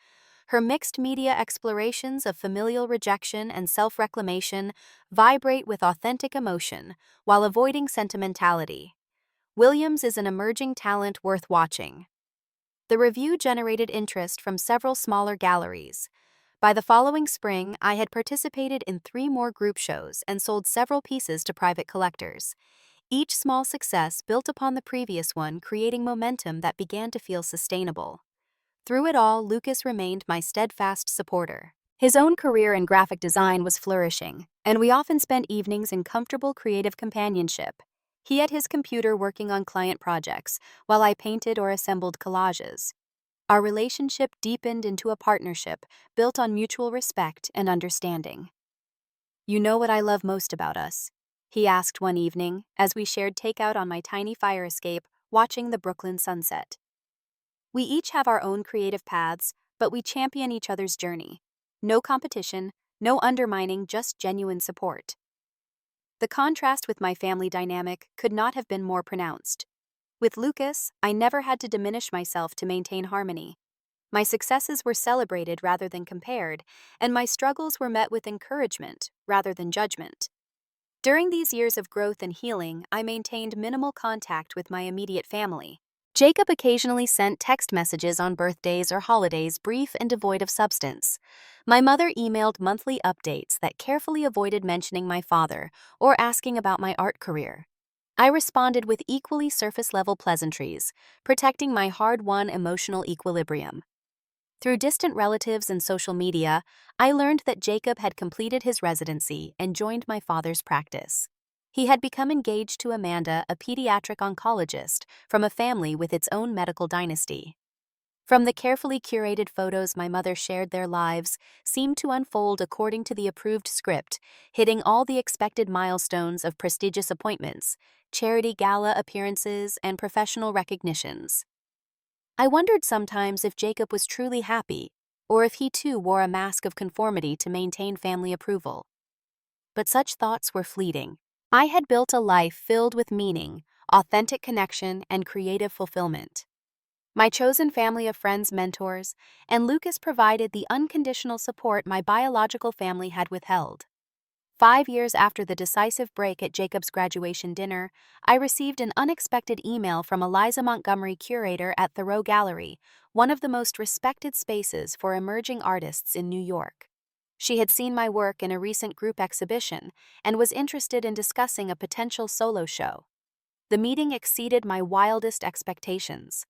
Her mixed media explorations of familial rejection and self-reclamation vibrate with authentic emotion while avoiding sentimentality. Williams is an emerging talent worth watching. The review generated interest from several smaller galleries. By the following spring, I had participated in 3 more group shows and sold several pieces to private collectors. Each small success built upon the previous one, creating momentum that began to feel sustainable. Through it all, Lucas remained my steadfast supporter. His own career in graphic design was flourishing, and we often spent evenings in comfortable creative companionship. He at his computer working on client projects, while I painted or assembled collages. Our relationship deepened into a partnership built on mutual respect and understanding. "You know what I love most about us?" he asked one evening as we shared takeout on my tiny fire escape, watching the Brooklyn sunset. "We each have our own creative paths, but we champion each other's journey. No competition, no undermining, just genuine support." The contrast with my family dynamic could not have been more pronounced. With Lucas, I never had to diminish myself to maintain harmony. My successes were celebrated rather than compared, and my struggles were met with encouragement rather than judgment. During these years of growth and healing, I maintained minimal contact with my immediate family. Jacob occasionally sent text messages on birthdays or holidays, brief and devoid of substance. My mother emailed monthly updates that carefully avoided mentioning my father or asking about my art career. I responded with equally surface-level pleasantries, protecting my hard-won emotional equilibrium. Through distant relatives and social media, I learned that Jacob had completed his residency and joined my father's practice. He had become engaged to Amanda, a pediatric oncologist from a family with its own medical dynasty. From the carefully curated photos my mother shared, their lives seemed to unfold according to the approved script, hitting all the expected milestones of prestigious appointments, charity gala appearances, and professional recognitions. I wondered sometimes if Jacob was truly happy, or if he too wore a mask of conformity to maintain family approval. But such thoughts were fleeting. I had built a life filled with meaning, authentic connection, and creative fulfillment. My chosen family of friends, mentors, and Lucas provided the unconditional support my biological family had withheld. 5 years after the decisive break at Jacob's graduation dinner, I received an unexpected email from Eliza Montgomery, curator at Thoreau Gallery, one of the most respected spaces for emerging artists in New York. She had seen my work in a recent group exhibition and was interested in discussing a potential solo show. The meeting exceeded my wildest expectations.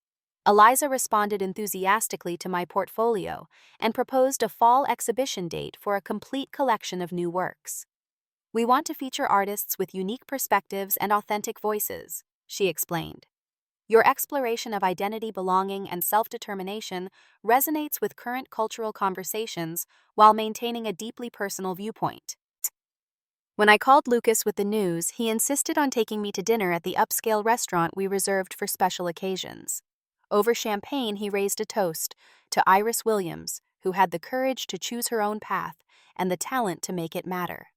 Eliza responded enthusiastically to my portfolio and proposed a fall exhibition date for a complete collection of new works. "We want to feature artists with unique perspectives and authentic voices," she explained. "Your exploration of identity, belonging, and self-determination resonates with current cultural conversations while maintaining a deeply personal viewpoint." When I called Lucas with the news, he insisted on taking me to dinner at the upscale restaurant we reserved for special occasions. Over champagne, he raised a toast to Iris Williams, who had the courage to choose her own path and the talent to make it matter.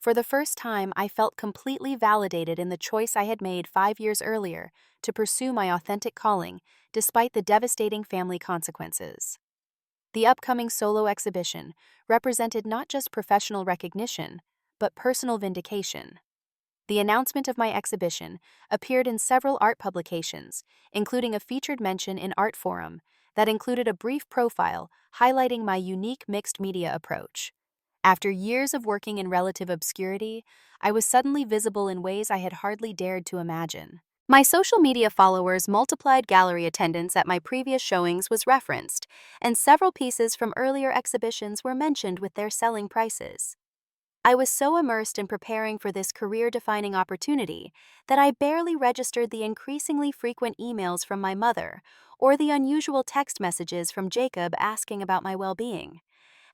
For the first time, I felt completely validated in the choice I had made 5 years earlier to pursue my authentic calling, despite the devastating family consequences. The upcoming solo exhibition represented not just professional recognition, but personal vindication. The announcement of my exhibition appeared in several art publications, including a featured mention in Art Forum that included a brief profile highlighting my unique mixed media approach. After years of working in relative obscurity, I was suddenly visible in ways I had hardly dared to imagine. My social media followers multiplied, gallery attendance at my previous showings was referenced, and several pieces from earlier exhibitions were mentioned with their selling prices. I was so immersed in preparing for this career-defining opportunity that I barely registered the increasingly frequent emails from my mother or the unusual text messages from Jacob asking about my well-being.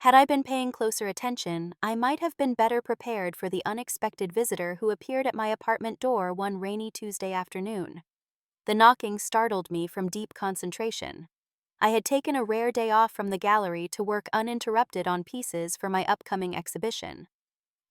Had I been paying closer attention, I might have been better prepared for the unexpected visitor who appeared at my apartment door one rainy Tuesday afternoon. The knocking startled me from deep concentration. I had taken a rare day off from the gallery to work uninterrupted on pieces for my upcoming exhibition.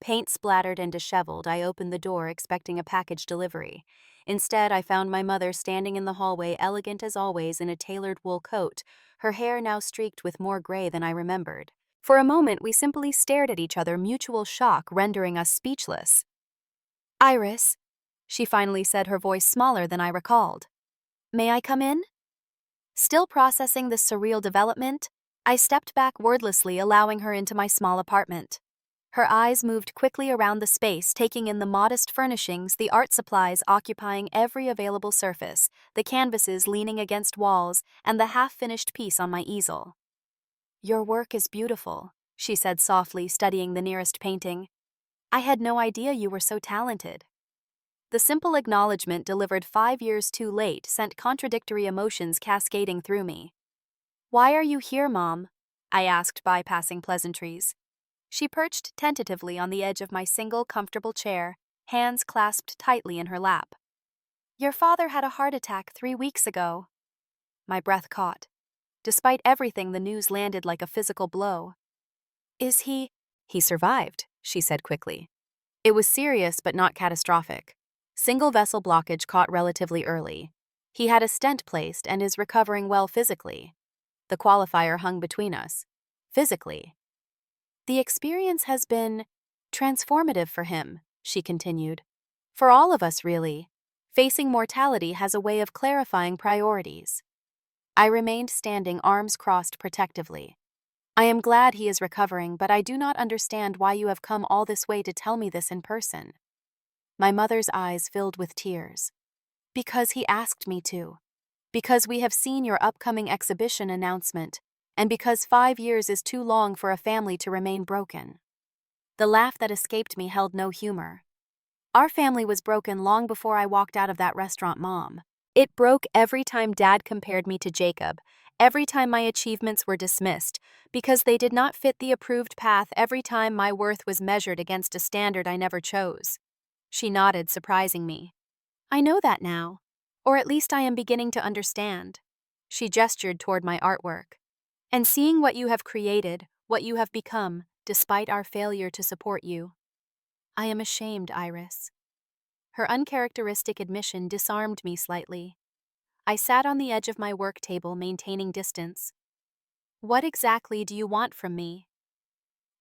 Paint splattered and disheveled, I opened the door expecting a package delivery. Instead, I found my mother standing in the hallway, elegant as always in a tailored wool coat, her hair now streaked with more gray than I remembered. For a moment, we simply stared at each other, mutual shock rendering us speechless. "Iris," she finally said, her voice smaller than I recalled. "May I come in?" Still processing this surreal development, I stepped back wordlessly, allowing her into my small apartment. Her eyes moved quickly around the space, taking in the modest furnishings, the art supplies occupying every available surface, the canvases leaning against walls, and the half-finished piece on my easel. "Your work is beautiful," she said softly, studying the nearest painting. "I had no idea you were so talented." The simple acknowledgement, delivered 5 years too late, sent contradictory emotions cascading through me. "Why are you here, Mom?" I asked, bypassing pleasantries. She perched tentatively on the edge of my single comfortable chair, hands clasped tightly in her lap. "Your father had a heart attack 3 weeks ago." My breath caught. Despite everything, the news landed like a physical blow. "Is he—" "He survived," she said quickly. "It was serious but not catastrophic. Single vessel blockage caught relatively early. He had a stent placed and is recovering well physically." The qualifier hung between us. Physically. "The experience has been transformative for him," she continued. "For all of us, really. Facing mortality has a way of clarifying priorities." I remained standing, arms crossed protectively. "I am glad he is recovering, but I do not understand why you have come all this way to tell me this in person." My mother's eyes filled with tears. "Because he asked me to. Because we have seen your upcoming exhibition announcement, and because 5 years is too long for a family to remain broken." The laugh that escaped me held no humor. "Our family was broken long before I walked out of that restaurant, Mom. It broke every time Dad compared me to Jacob, every time my achievements were dismissed, because they did not fit the approved path, every time my worth was measured against a standard I never chose." She nodded, surprising me. "I know that now. Or at least I am beginning to understand." She gestured toward my artwork. "And seeing what you have created, what you have become, despite our failure to support you. I am ashamed, Iris." Her uncharacteristic admission disarmed me slightly. I sat on the edge of my work table, maintaining distance. "What exactly do you want from me?"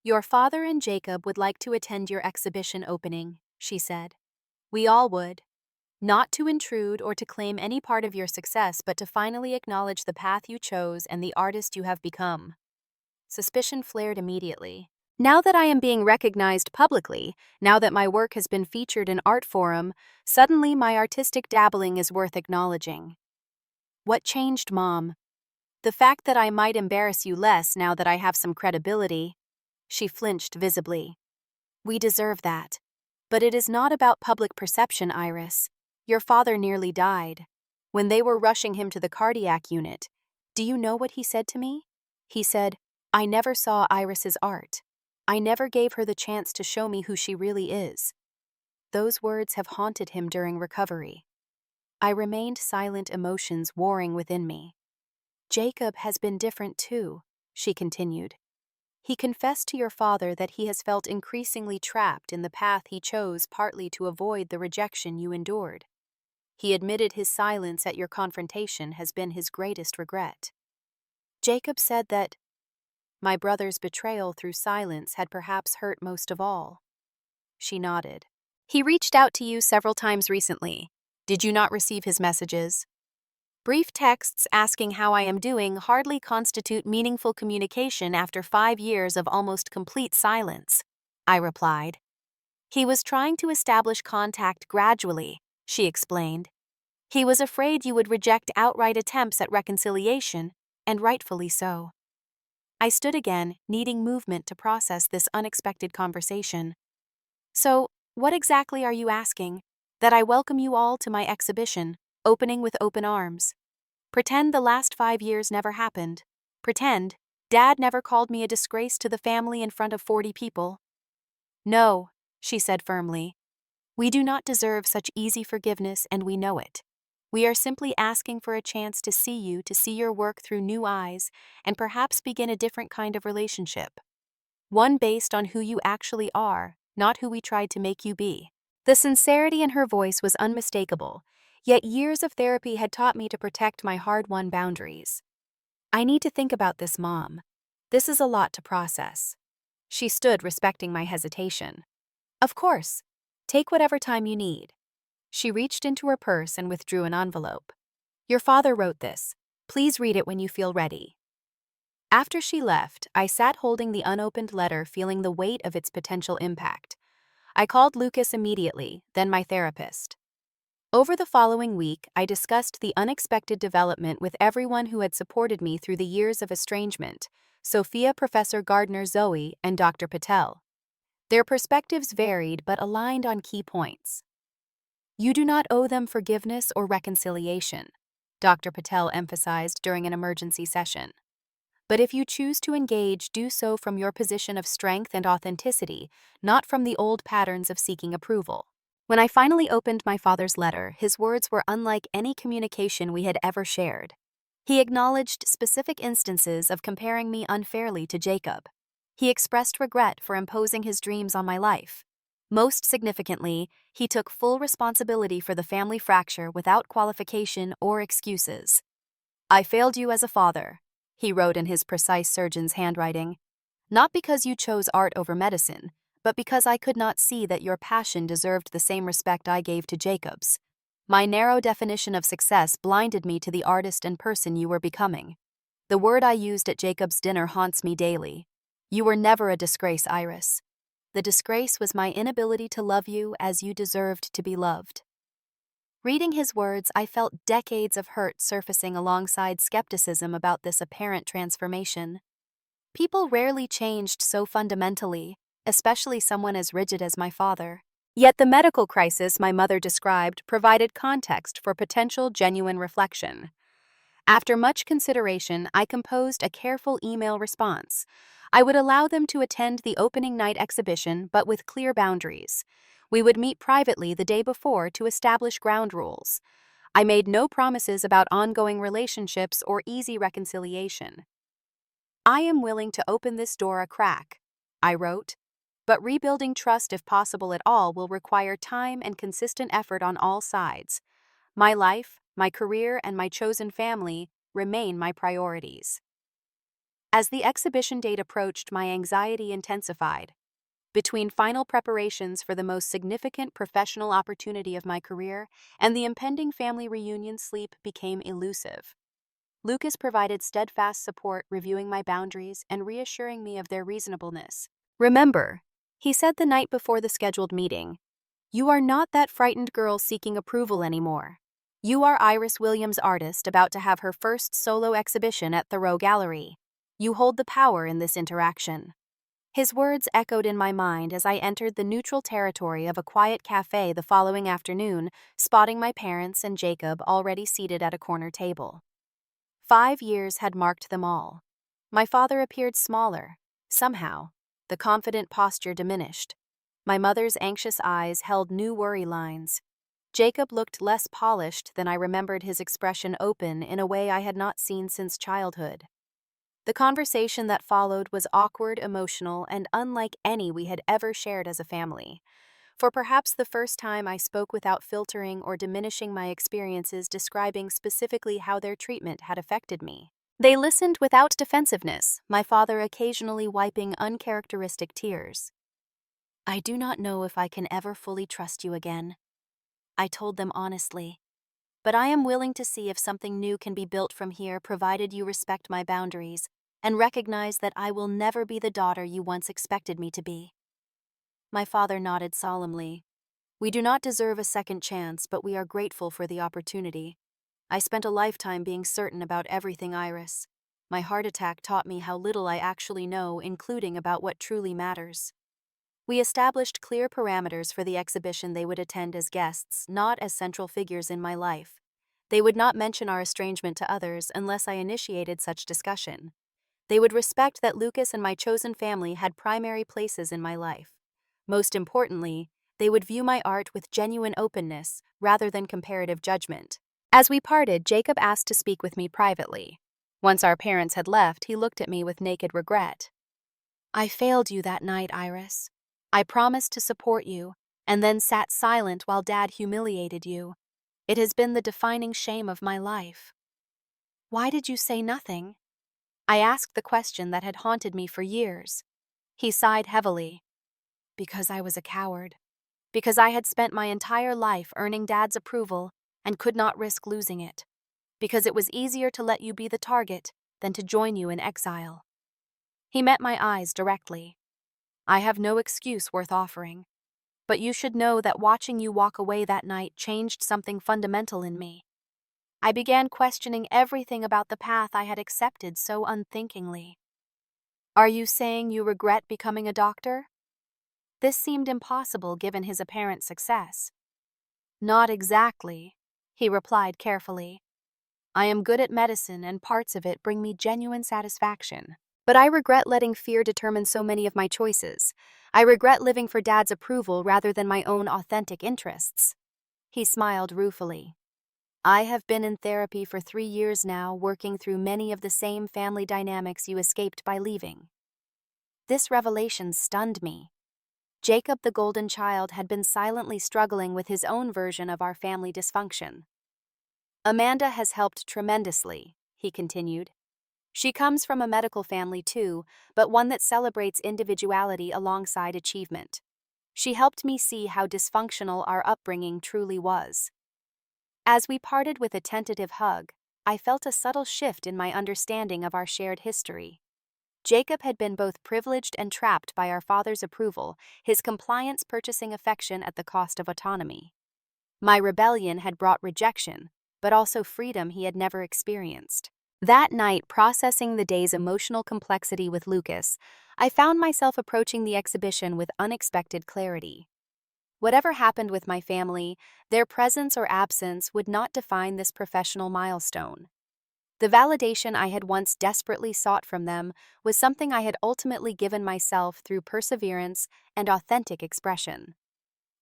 Your father and Jacob would like to attend your exhibition opening, she said. We all would. Not to intrude or to claim any part of your success, but to finally acknowledge the path you chose and the artist you have become. Suspicion flared immediately. Now that I am being recognized publicly, now that my work has been featured in art forum, suddenly my artistic dabbling is worth acknowledging. What changed, Mom? The fact that I might embarrass you less now that I have some credibility. She flinched visibly. We deserve that. But it is not about public perception, Iris. Your father nearly died. When they were rushing him to the cardiac unit, do you know what he said to me? He said, I never saw Iris's art. I never gave her the chance to show me who she really is. Those words have haunted him during recovery. I remained silent, emotions warring within me. Jacob has been different too, she continued. He confessed to your father that he has felt increasingly trapped in the path he chose partly to avoid the rejection you endured. He admitted his silence at your confrontation has been his greatest regret. Jacob said that my brother's betrayal through silence had perhaps hurt most of all. She nodded. He reached out to you several times recently. Did you not receive his messages? Brief texts asking how I am doing hardly constitute meaningful communication after 5 years of almost complete silence, I replied. He was trying to establish contact gradually, she explained. He was afraid you would reject outright attempts at reconciliation, and rightfully so. I stood again, needing movement to process this unexpected conversation. So, what exactly are you asking? That I welcome you all to my exhibition, opening with open arms. Pretend the last 5 years never happened. Pretend Dad never called me a disgrace to the family in front of 40 people. No, she said firmly. We do not deserve such easy forgiveness, and we know it. We are simply asking for a chance to see you, to see your work through new eyes, and perhaps begin a different kind of relationship. One based on who you actually are, not who we tried to make you be. The sincerity in her voice was unmistakable, yet years of therapy had taught me to protect my hard-won boundaries. I need to think about this, Mom. This is a lot to process. She stood, respecting my hesitation. Of course. Take whatever time you need. She reached into her purse and withdrew an envelope. Your father wrote this. Please read it when you feel ready. After she left, I sat holding the unopened letter, feeling the weight of its potential impact. I called Lucas immediately, then my therapist. Over the following week, I discussed the unexpected development with everyone who had supported me through the years of estrangement, Sophia, Professor Gardner, Zoe, and Dr. Patel. Their perspectives varied but aligned on key points. You do not owe them forgiveness or reconciliation, Dr. Patel emphasized during an emergency session. But if you choose to engage, do so from your position of strength and authenticity, not from the old patterns of seeking approval. When I finally opened my father's letter, his words were unlike any communication we had ever shared. He acknowledged specific instances of comparing me unfairly to Jacob. He expressed regret for imposing his dreams on my life. Most significantly, he took full responsibility for the family fracture without qualification or excuses. I failed you as a father, he wrote in his precise surgeon's handwriting. Not because you chose art over medicine, but because I could not see that your passion deserved the same respect I gave to Jacob's. My narrow definition of success blinded me to the artist and person you were becoming. The word I used at Jacob's dinner haunts me daily. You were never a disgrace, Iris. The disgrace was my inability to love you as you deserved to be loved. Reading his words, I felt decades of hurt surfacing alongside skepticism about this apparent transformation. People rarely changed so fundamentally, especially someone as rigid as my father. Yet the medical crisis my mother described provided context for potential genuine reflection. After much consideration, I composed a careful email response. I would allow them to attend the opening night exhibition, but with clear boundaries. We would meet privately the day before to establish ground rules. I made no promises about ongoing relationships or easy reconciliation. I am willing to open this door a crack, I wrote, but rebuilding trust, if possible at all, will require time and consistent effort on all sides. My life, my career, and my chosen family remain my priorities. As the exhibition date approached, my anxiety intensified. Between final preparations for the most significant professional opportunity of my career and the impending family reunion, sleep became elusive. Lucas provided steadfast support, reviewing my boundaries and reassuring me of their reasonableness. "Remember," he said the night before the scheduled meeting, "you are not that frightened girl seeking approval anymore. You are Iris Williams, artist, about to have her first solo exhibition at Thoreau Gallery. You hold the power in this interaction." His words echoed in my mind as I entered the neutral territory of a quiet cafe the following afternoon, spotting my parents and Jacob already seated at a corner table. 5 years had marked them all. My father appeared smaller. Somehow, the confident posture diminished. My mother's anxious eyes held new worry lines. Jacob looked less polished than I remembered, his expression open in a way I had not seen since childhood. The conversation that followed was awkward, emotional, and unlike any we had ever shared as a family. For perhaps the first time, I spoke without filtering or diminishing my experiences, describing specifically how their treatment had affected me. They listened without defensiveness, my father occasionally wiping uncharacteristic tears. "I do not know if I can ever fully trust you again," I told them honestly. "But I am willing to see if something new can be built from here, provided you respect my boundaries and recognize that I will never be the daughter you once expected me to be." My father nodded solemnly. "We do not deserve a second chance, but we are grateful for the opportunity. I spent a lifetime being certain about everything, Iris. My heart attack taught me how little I actually know, including about what truly matters." We established clear parameters for the exhibition. They would attend as guests, not as central figures in my life. They would not mention our estrangement to others unless I initiated such discussion. They would respect that Lucas and my chosen family had primary places in my life. Most importantly, they would view my art with genuine openness rather than comparative judgment. As we parted, Jacob asked to speak with me privately. Once our parents had left, he looked at me with naked regret. "I failed you that night, Iris. I promised to support you, and then sat silent while Dad humiliated you. It has been the defining shame of my life." "Why did you say nothing?" I asked the question that had haunted me for years. He sighed heavily. "Because I was a coward. Because I had spent my entire life earning Dad's approval and could not risk losing it. Because it was easier to let you be the target than to join you in exile." He met my eyes directly. "I have no excuse worth offering. But you should know that watching you walk away that night changed something fundamental in me. I began questioning everything about the path I had accepted so unthinkingly." "Are you saying you regret becoming a doctor?" This seemed impossible given his apparent success. "Not exactly," he replied carefully. "I am good at medicine and parts of it bring me genuine satisfaction. But I regret letting fear determine so many of my choices. I regret living for Dad's approval rather than my own authentic interests." He smiled ruefully. "I have been in therapy for 3 years now, working through many of the same family dynamics you escaped by leaving." This revelation stunned me. Jacob, the golden child, had been silently struggling with his own version of our family dysfunction. "Amanda has helped tremendously," he continued. "She comes from a medical family too, but one that celebrates individuality alongside achievement. She helped me see how dysfunctional our upbringing truly was." As we parted with a tentative hug, I felt a subtle shift in my understanding of our shared history. Jacob had been both privileged and trapped by our father's approval, his compliance purchasing affection at the cost of autonomy. My rebellion had brought rejection, but also freedom he had never experienced. That night, processing the day's emotional complexity with Lucas, I found myself approaching the exhibition with unexpected clarity. Whatever happened with my family, their presence or absence would not define this professional milestone. The validation I had once desperately sought from them was something I had ultimately given myself through perseverance and authentic expression.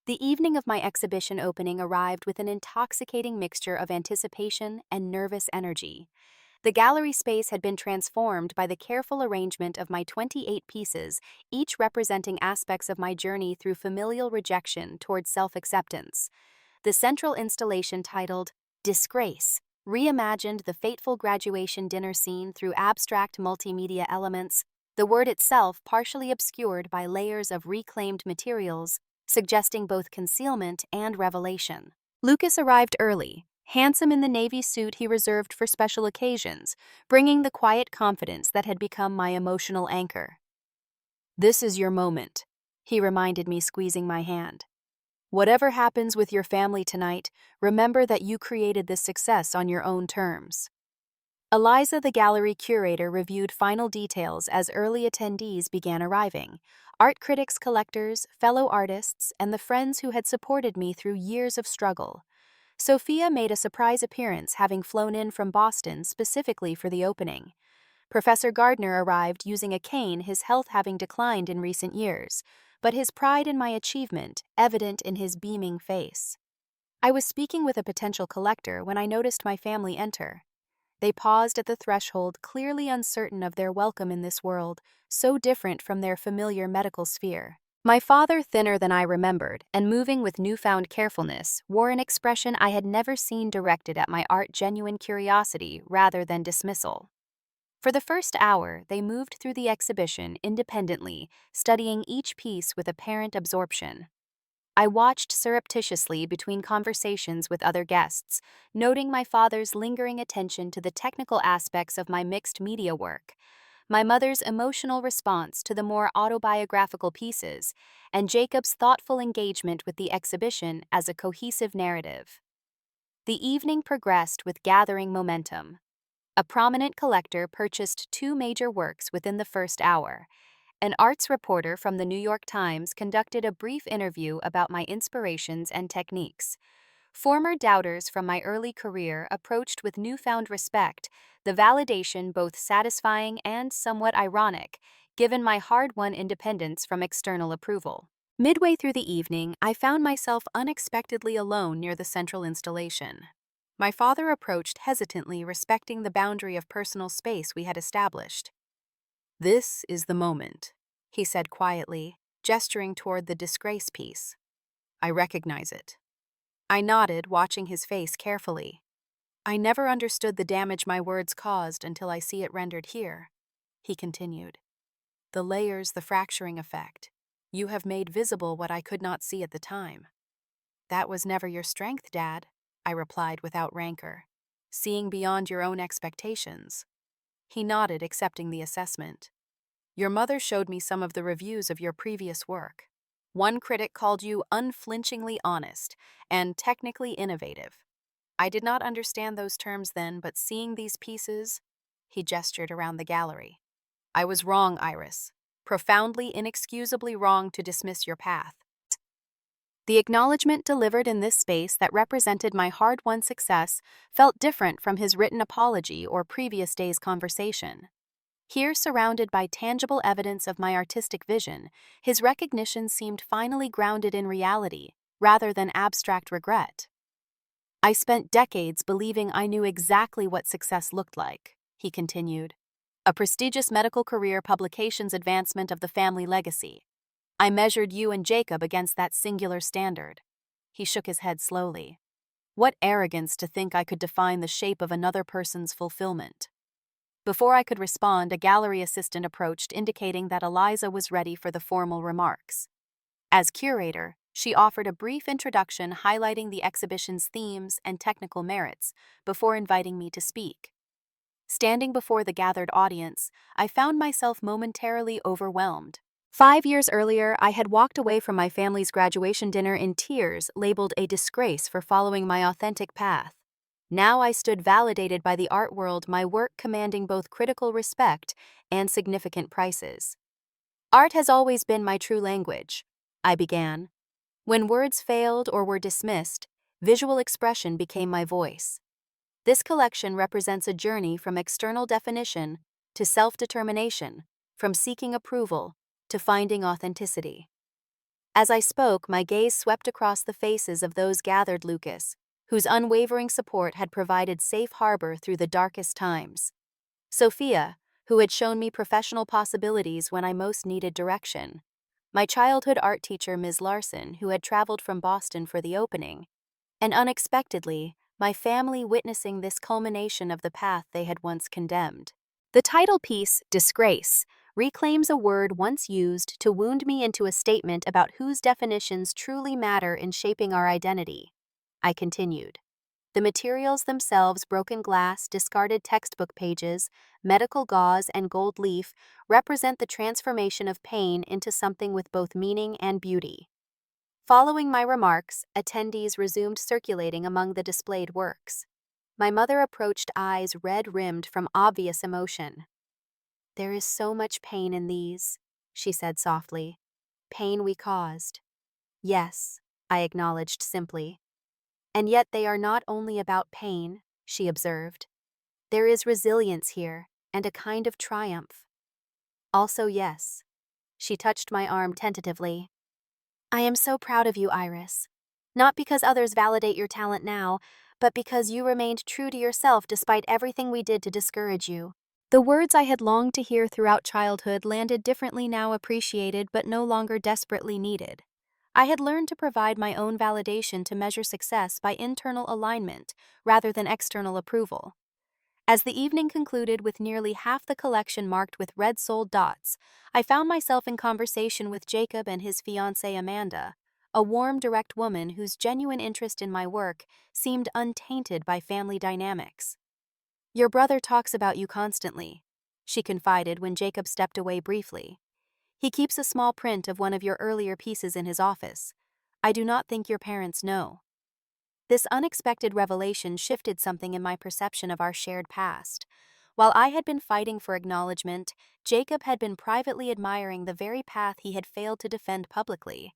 The evening of my exhibition opening arrived with an intoxicating mixture of anticipation and nervous energy. The gallery space had been transformed by the careful arrangement of my 28 pieces, each representing aspects of my journey through familial rejection toward self-acceptance. The central installation, titled Disgrace, reimagined the fateful graduation dinner scene through abstract multimedia elements, the word itself partially obscured by layers of reclaimed materials, suggesting both concealment and revelation. Lucas arrived early, handsome in the navy suit he reserved for special occasions, bringing the quiet confidence that had become my emotional anchor. "This is your moment," he reminded me, squeezing my hand. "Whatever happens with your family tonight, remember that you created this success on your own terms." Eliza, the gallery curator, reviewed final details as early attendees began arriving: art critics, collectors, fellow artists, and the friends who had supported me through years of struggle. Sophia made a surprise appearance, having flown in from Boston specifically for the opening. Professor Gardner arrived using a cane, his health having declined in recent years, but his pride in my achievement evident in his beaming face. I was speaking with a potential collector when I noticed my family enter. They paused at the threshold, clearly uncertain of their welcome in this world, so different from their familiar medical sphere. My father, thinner than I remembered and moving with newfound carefulness, wore an expression I had never seen directed at my art: genuine curiosity rather than dismissal. For the first hour, they moved through the exhibition independently, studying each piece with apparent absorption. I watched surreptitiously between conversations with other guests, noting my father's lingering attention to the technical aspects of my mixed media work, my mother's emotional response to the more autobiographical pieces, and Jacob's thoughtful engagement with the exhibition as a cohesive narrative. The evening progressed with gathering momentum. A prominent collector purchased 2 major works within the first hour. An arts reporter from the New York Times conducted a brief interview about my inspirations and techniques. Former doubters from my early career approached with newfound respect, the validation both satisfying and somewhat ironic, given my hard-won independence from external approval. Midway through the evening, I found myself unexpectedly alone near the central installation. My father approached hesitantly, respecting the boundary of personal space we had established. "This is the moment," he said quietly, gesturing toward the Disgrace piece. "I recognize it." I nodded, watching his face carefully. "I never understood the damage my words caused until I see it rendered here," he continued. "The layers, the fracturing effect. You have made visible what I could not see at the time." "That was never your strength, Dad," I replied without rancor. "Seeing beyond your own expectations." He nodded, accepting the assessment. "Your mother showed me some of the reviews of your previous work. One critic called you unflinchingly honest and technically innovative. I did not understand those terms then, but seeing these pieces," he gestured around the gallery. "I was wrong, Iris. Profoundly, inexcusably wrong to dismiss your path." The acknowledgement delivered in this space that represented my hard-won success felt different from his written apology or previous day's conversation. Here, surrounded by tangible evidence of my artistic vision, his recognition seemed finally grounded in reality, rather than abstract regret. "I spent decades believing I knew exactly what success looked like," he continued. "A prestigious medical career, publications, advancement of the family legacy. I measured you and Jacob against that singular standard." He shook his head slowly. "What arrogance to think I could define the shape of another person's fulfillment." Before I could respond, a gallery assistant approached, indicating that Eliza was ready for the formal remarks. As curator, she offered a brief introduction highlighting the exhibition's themes and technical merits before inviting me to speak. Standing before the gathered audience, I found myself momentarily overwhelmed. 5 years earlier, I had walked away from my family's graduation dinner in tears, labeled a disgrace for following my authentic path. Now I stood validated by the art world, my work commanding both critical respect and significant prices. "Art has always been my true language," I began. "When words failed or were dismissed, visual expression became my voice. This collection represents a journey from external definition to self-determination, from seeking approval to finding authenticity." As I spoke, my gaze swept across the faces of those gathered: Lucas, whose unwavering support had provided safe harbor through the darkest times; Sophia, who had shown me professional possibilities when I most needed direction; my childhood art teacher, Ms. Larson, who had traveled from Boston for the opening; and unexpectedly, my family witnessing this culmination of the path they had once condemned. The title piece, Disgrace, reclaims a word once used to wound me into a statement about whose definitions truly matter in shaping our identity. I continued. The materials themselves, broken glass, discarded textbook pages, medical gauze, and gold leaf, represent the transformation of pain into something with both meaning and beauty. Following my remarks, attendees resumed circulating among the displayed works. My mother approached, eyes red-rimmed from obvious emotion. "There is so much pain in these," she said softly. "Pain we caused." "Yes," I acknowledged simply. "And yet they are not only about pain," she observed. "There is resilience here, and a kind of triumph." "Also yes." She touched my arm tentatively. "I am so proud of you, Iris. Not because others validate your talent now, but because you remained true to yourself despite everything we did to discourage you." The words I had longed to hear throughout childhood landed differently, now appreciated but no longer desperately needed. I had learned to provide my own validation, to measure success by internal alignment rather than external approval. As the evening concluded with nearly half the collection marked with red-soled dots, I found myself in conversation with Jacob and his fiancée Amanda, a warm, direct woman whose genuine interest in my work seemed untainted by family dynamics. "Your brother talks about you constantly," she confided when Jacob stepped away briefly. "He keeps a small print of one of your earlier pieces in his office. I do not think your parents know." This unexpected revelation shifted something in my perception of our shared past. While I had been fighting for acknowledgement, Jacob had been privately admiring the very path he had failed to defend publicly.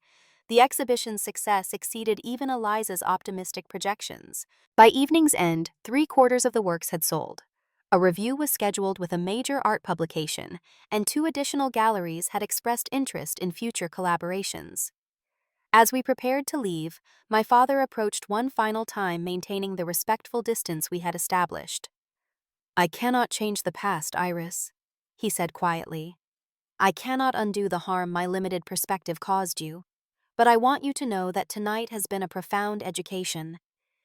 The exhibition's success exceeded even Eliza's optimistic projections. By evening's end, 3/4 of the works had sold. A review was scheduled with a major art publication, and 2 additional galleries had expressed interest in future collaborations. As we prepared to leave, my father approached one final time, maintaining the respectful distance we had established. "I cannot change the past, Iris," he said quietly. "I cannot undo the harm my limited perspective caused you. But I want you to know that tonight has been a profound education.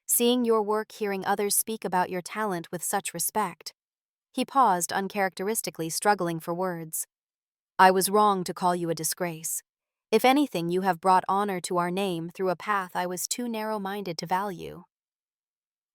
Seeing your work, hearing others speak about your talent with such respect." He paused, uncharacteristically struggling for words. "I was wrong to call you a disgrace. If anything, you have brought honor to our name through a path I was too narrow-minded to value."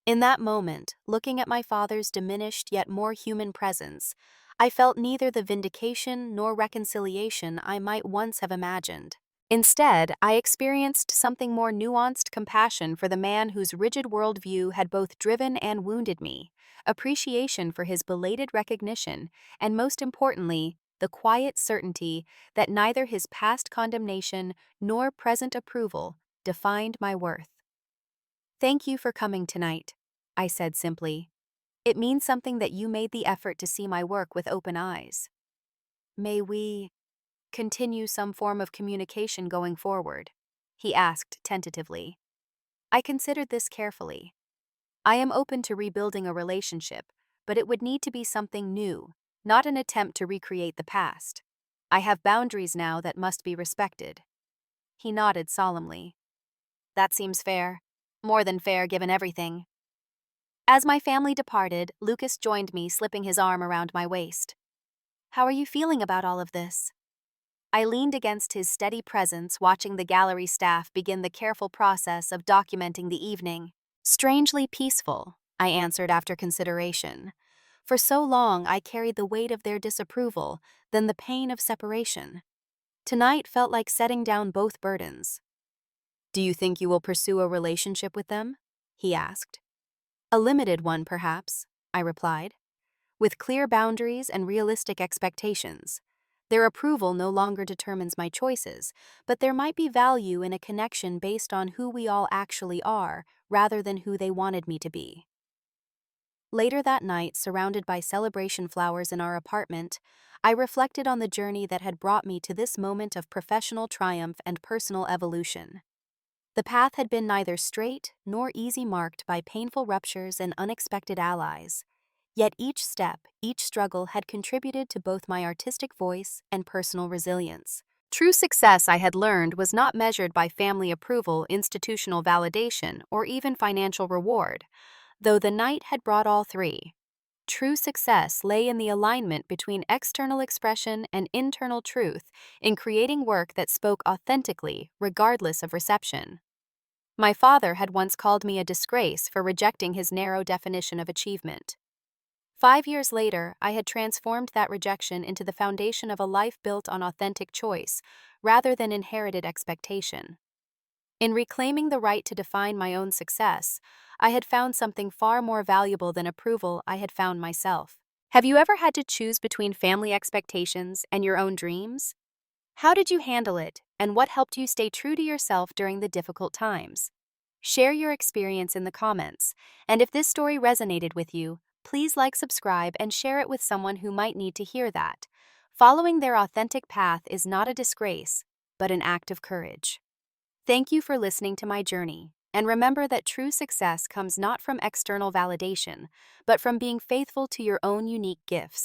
In that moment, looking at my father's diminished yet more human presence, I felt neither the vindication nor reconciliation I might once have imagined. Instead, I experienced something more nuanced: compassion for the man whose rigid worldview had both driven and wounded me, appreciation for his belated recognition, and most importantly, the quiet certainty that neither his past condemnation nor present approval defined my worth. "Thank you for coming tonight," I said simply. "It means something that you made the effort to see my work with open eyes." "May we continue some form of communication going forward?" he asked tentatively. I considered this carefully. I am open to rebuilding a relationship, but it would need to be something new, not an attempt to recreate the past. I have boundaries now that must be respected. He nodded solemnly. "That seems fair. More than fair, given everything." As my family departed, Lucas joined me, slipping his arm around my waist. "How are you feeling about all of this?" I leaned against his steady presence, watching the gallery staff begin the careful process of documenting the evening. "Strangely peaceful," I answered after consideration. For so long I carried the weight of their disapproval, then the pain of separation. Tonight felt like setting down both burdens. "Do you think you will pursue a relationship with them?" he asked. "A limited one, perhaps," I replied, "with clear boundaries and realistic expectations. Their approval no longer determines my choices, but there might be value in a connection based on who we all actually are, rather than who they wanted me to be." Later that night, surrounded by celebration flowers in our apartment, I reflected on the journey that had brought me to this moment of professional triumph and personal evolution. The path had been neither straight nor easy, marked by painful ruptures and unexpected allies. Yet each step, each struggle had contributed to both my artistic voice and personal resilience. True success, I had learned, was not measured by family approval, institutional validation, or even financial reward, though the night had brought all three. True success lay in the alignment between external expression and internal truth, in creating work that spoke authentically, regardless of reception. My father had once called me a disgrace for rejecting his narrow definition of achievement. 5 years later, I had transformed that rejection into the foundation of a life built on authentic choice, rather than inherited expectation. In reclaiming the right to define my own success, I had found something far more valuable than approval I had found myself. Have you ever had to choose between family expectations and your own dreams? How did you handle it, and what helped you stay true to yourself during the difficult times? Share your experience in the comments, and if this story resonated with you, please like, subscribe, and share it with someone who might need to hear that. Following their authentic path is not a disgrace, but an act of courage. Thank you for listening to my journey, and remember that true success comes not from external validation, but from being faithful to your own unique gifts.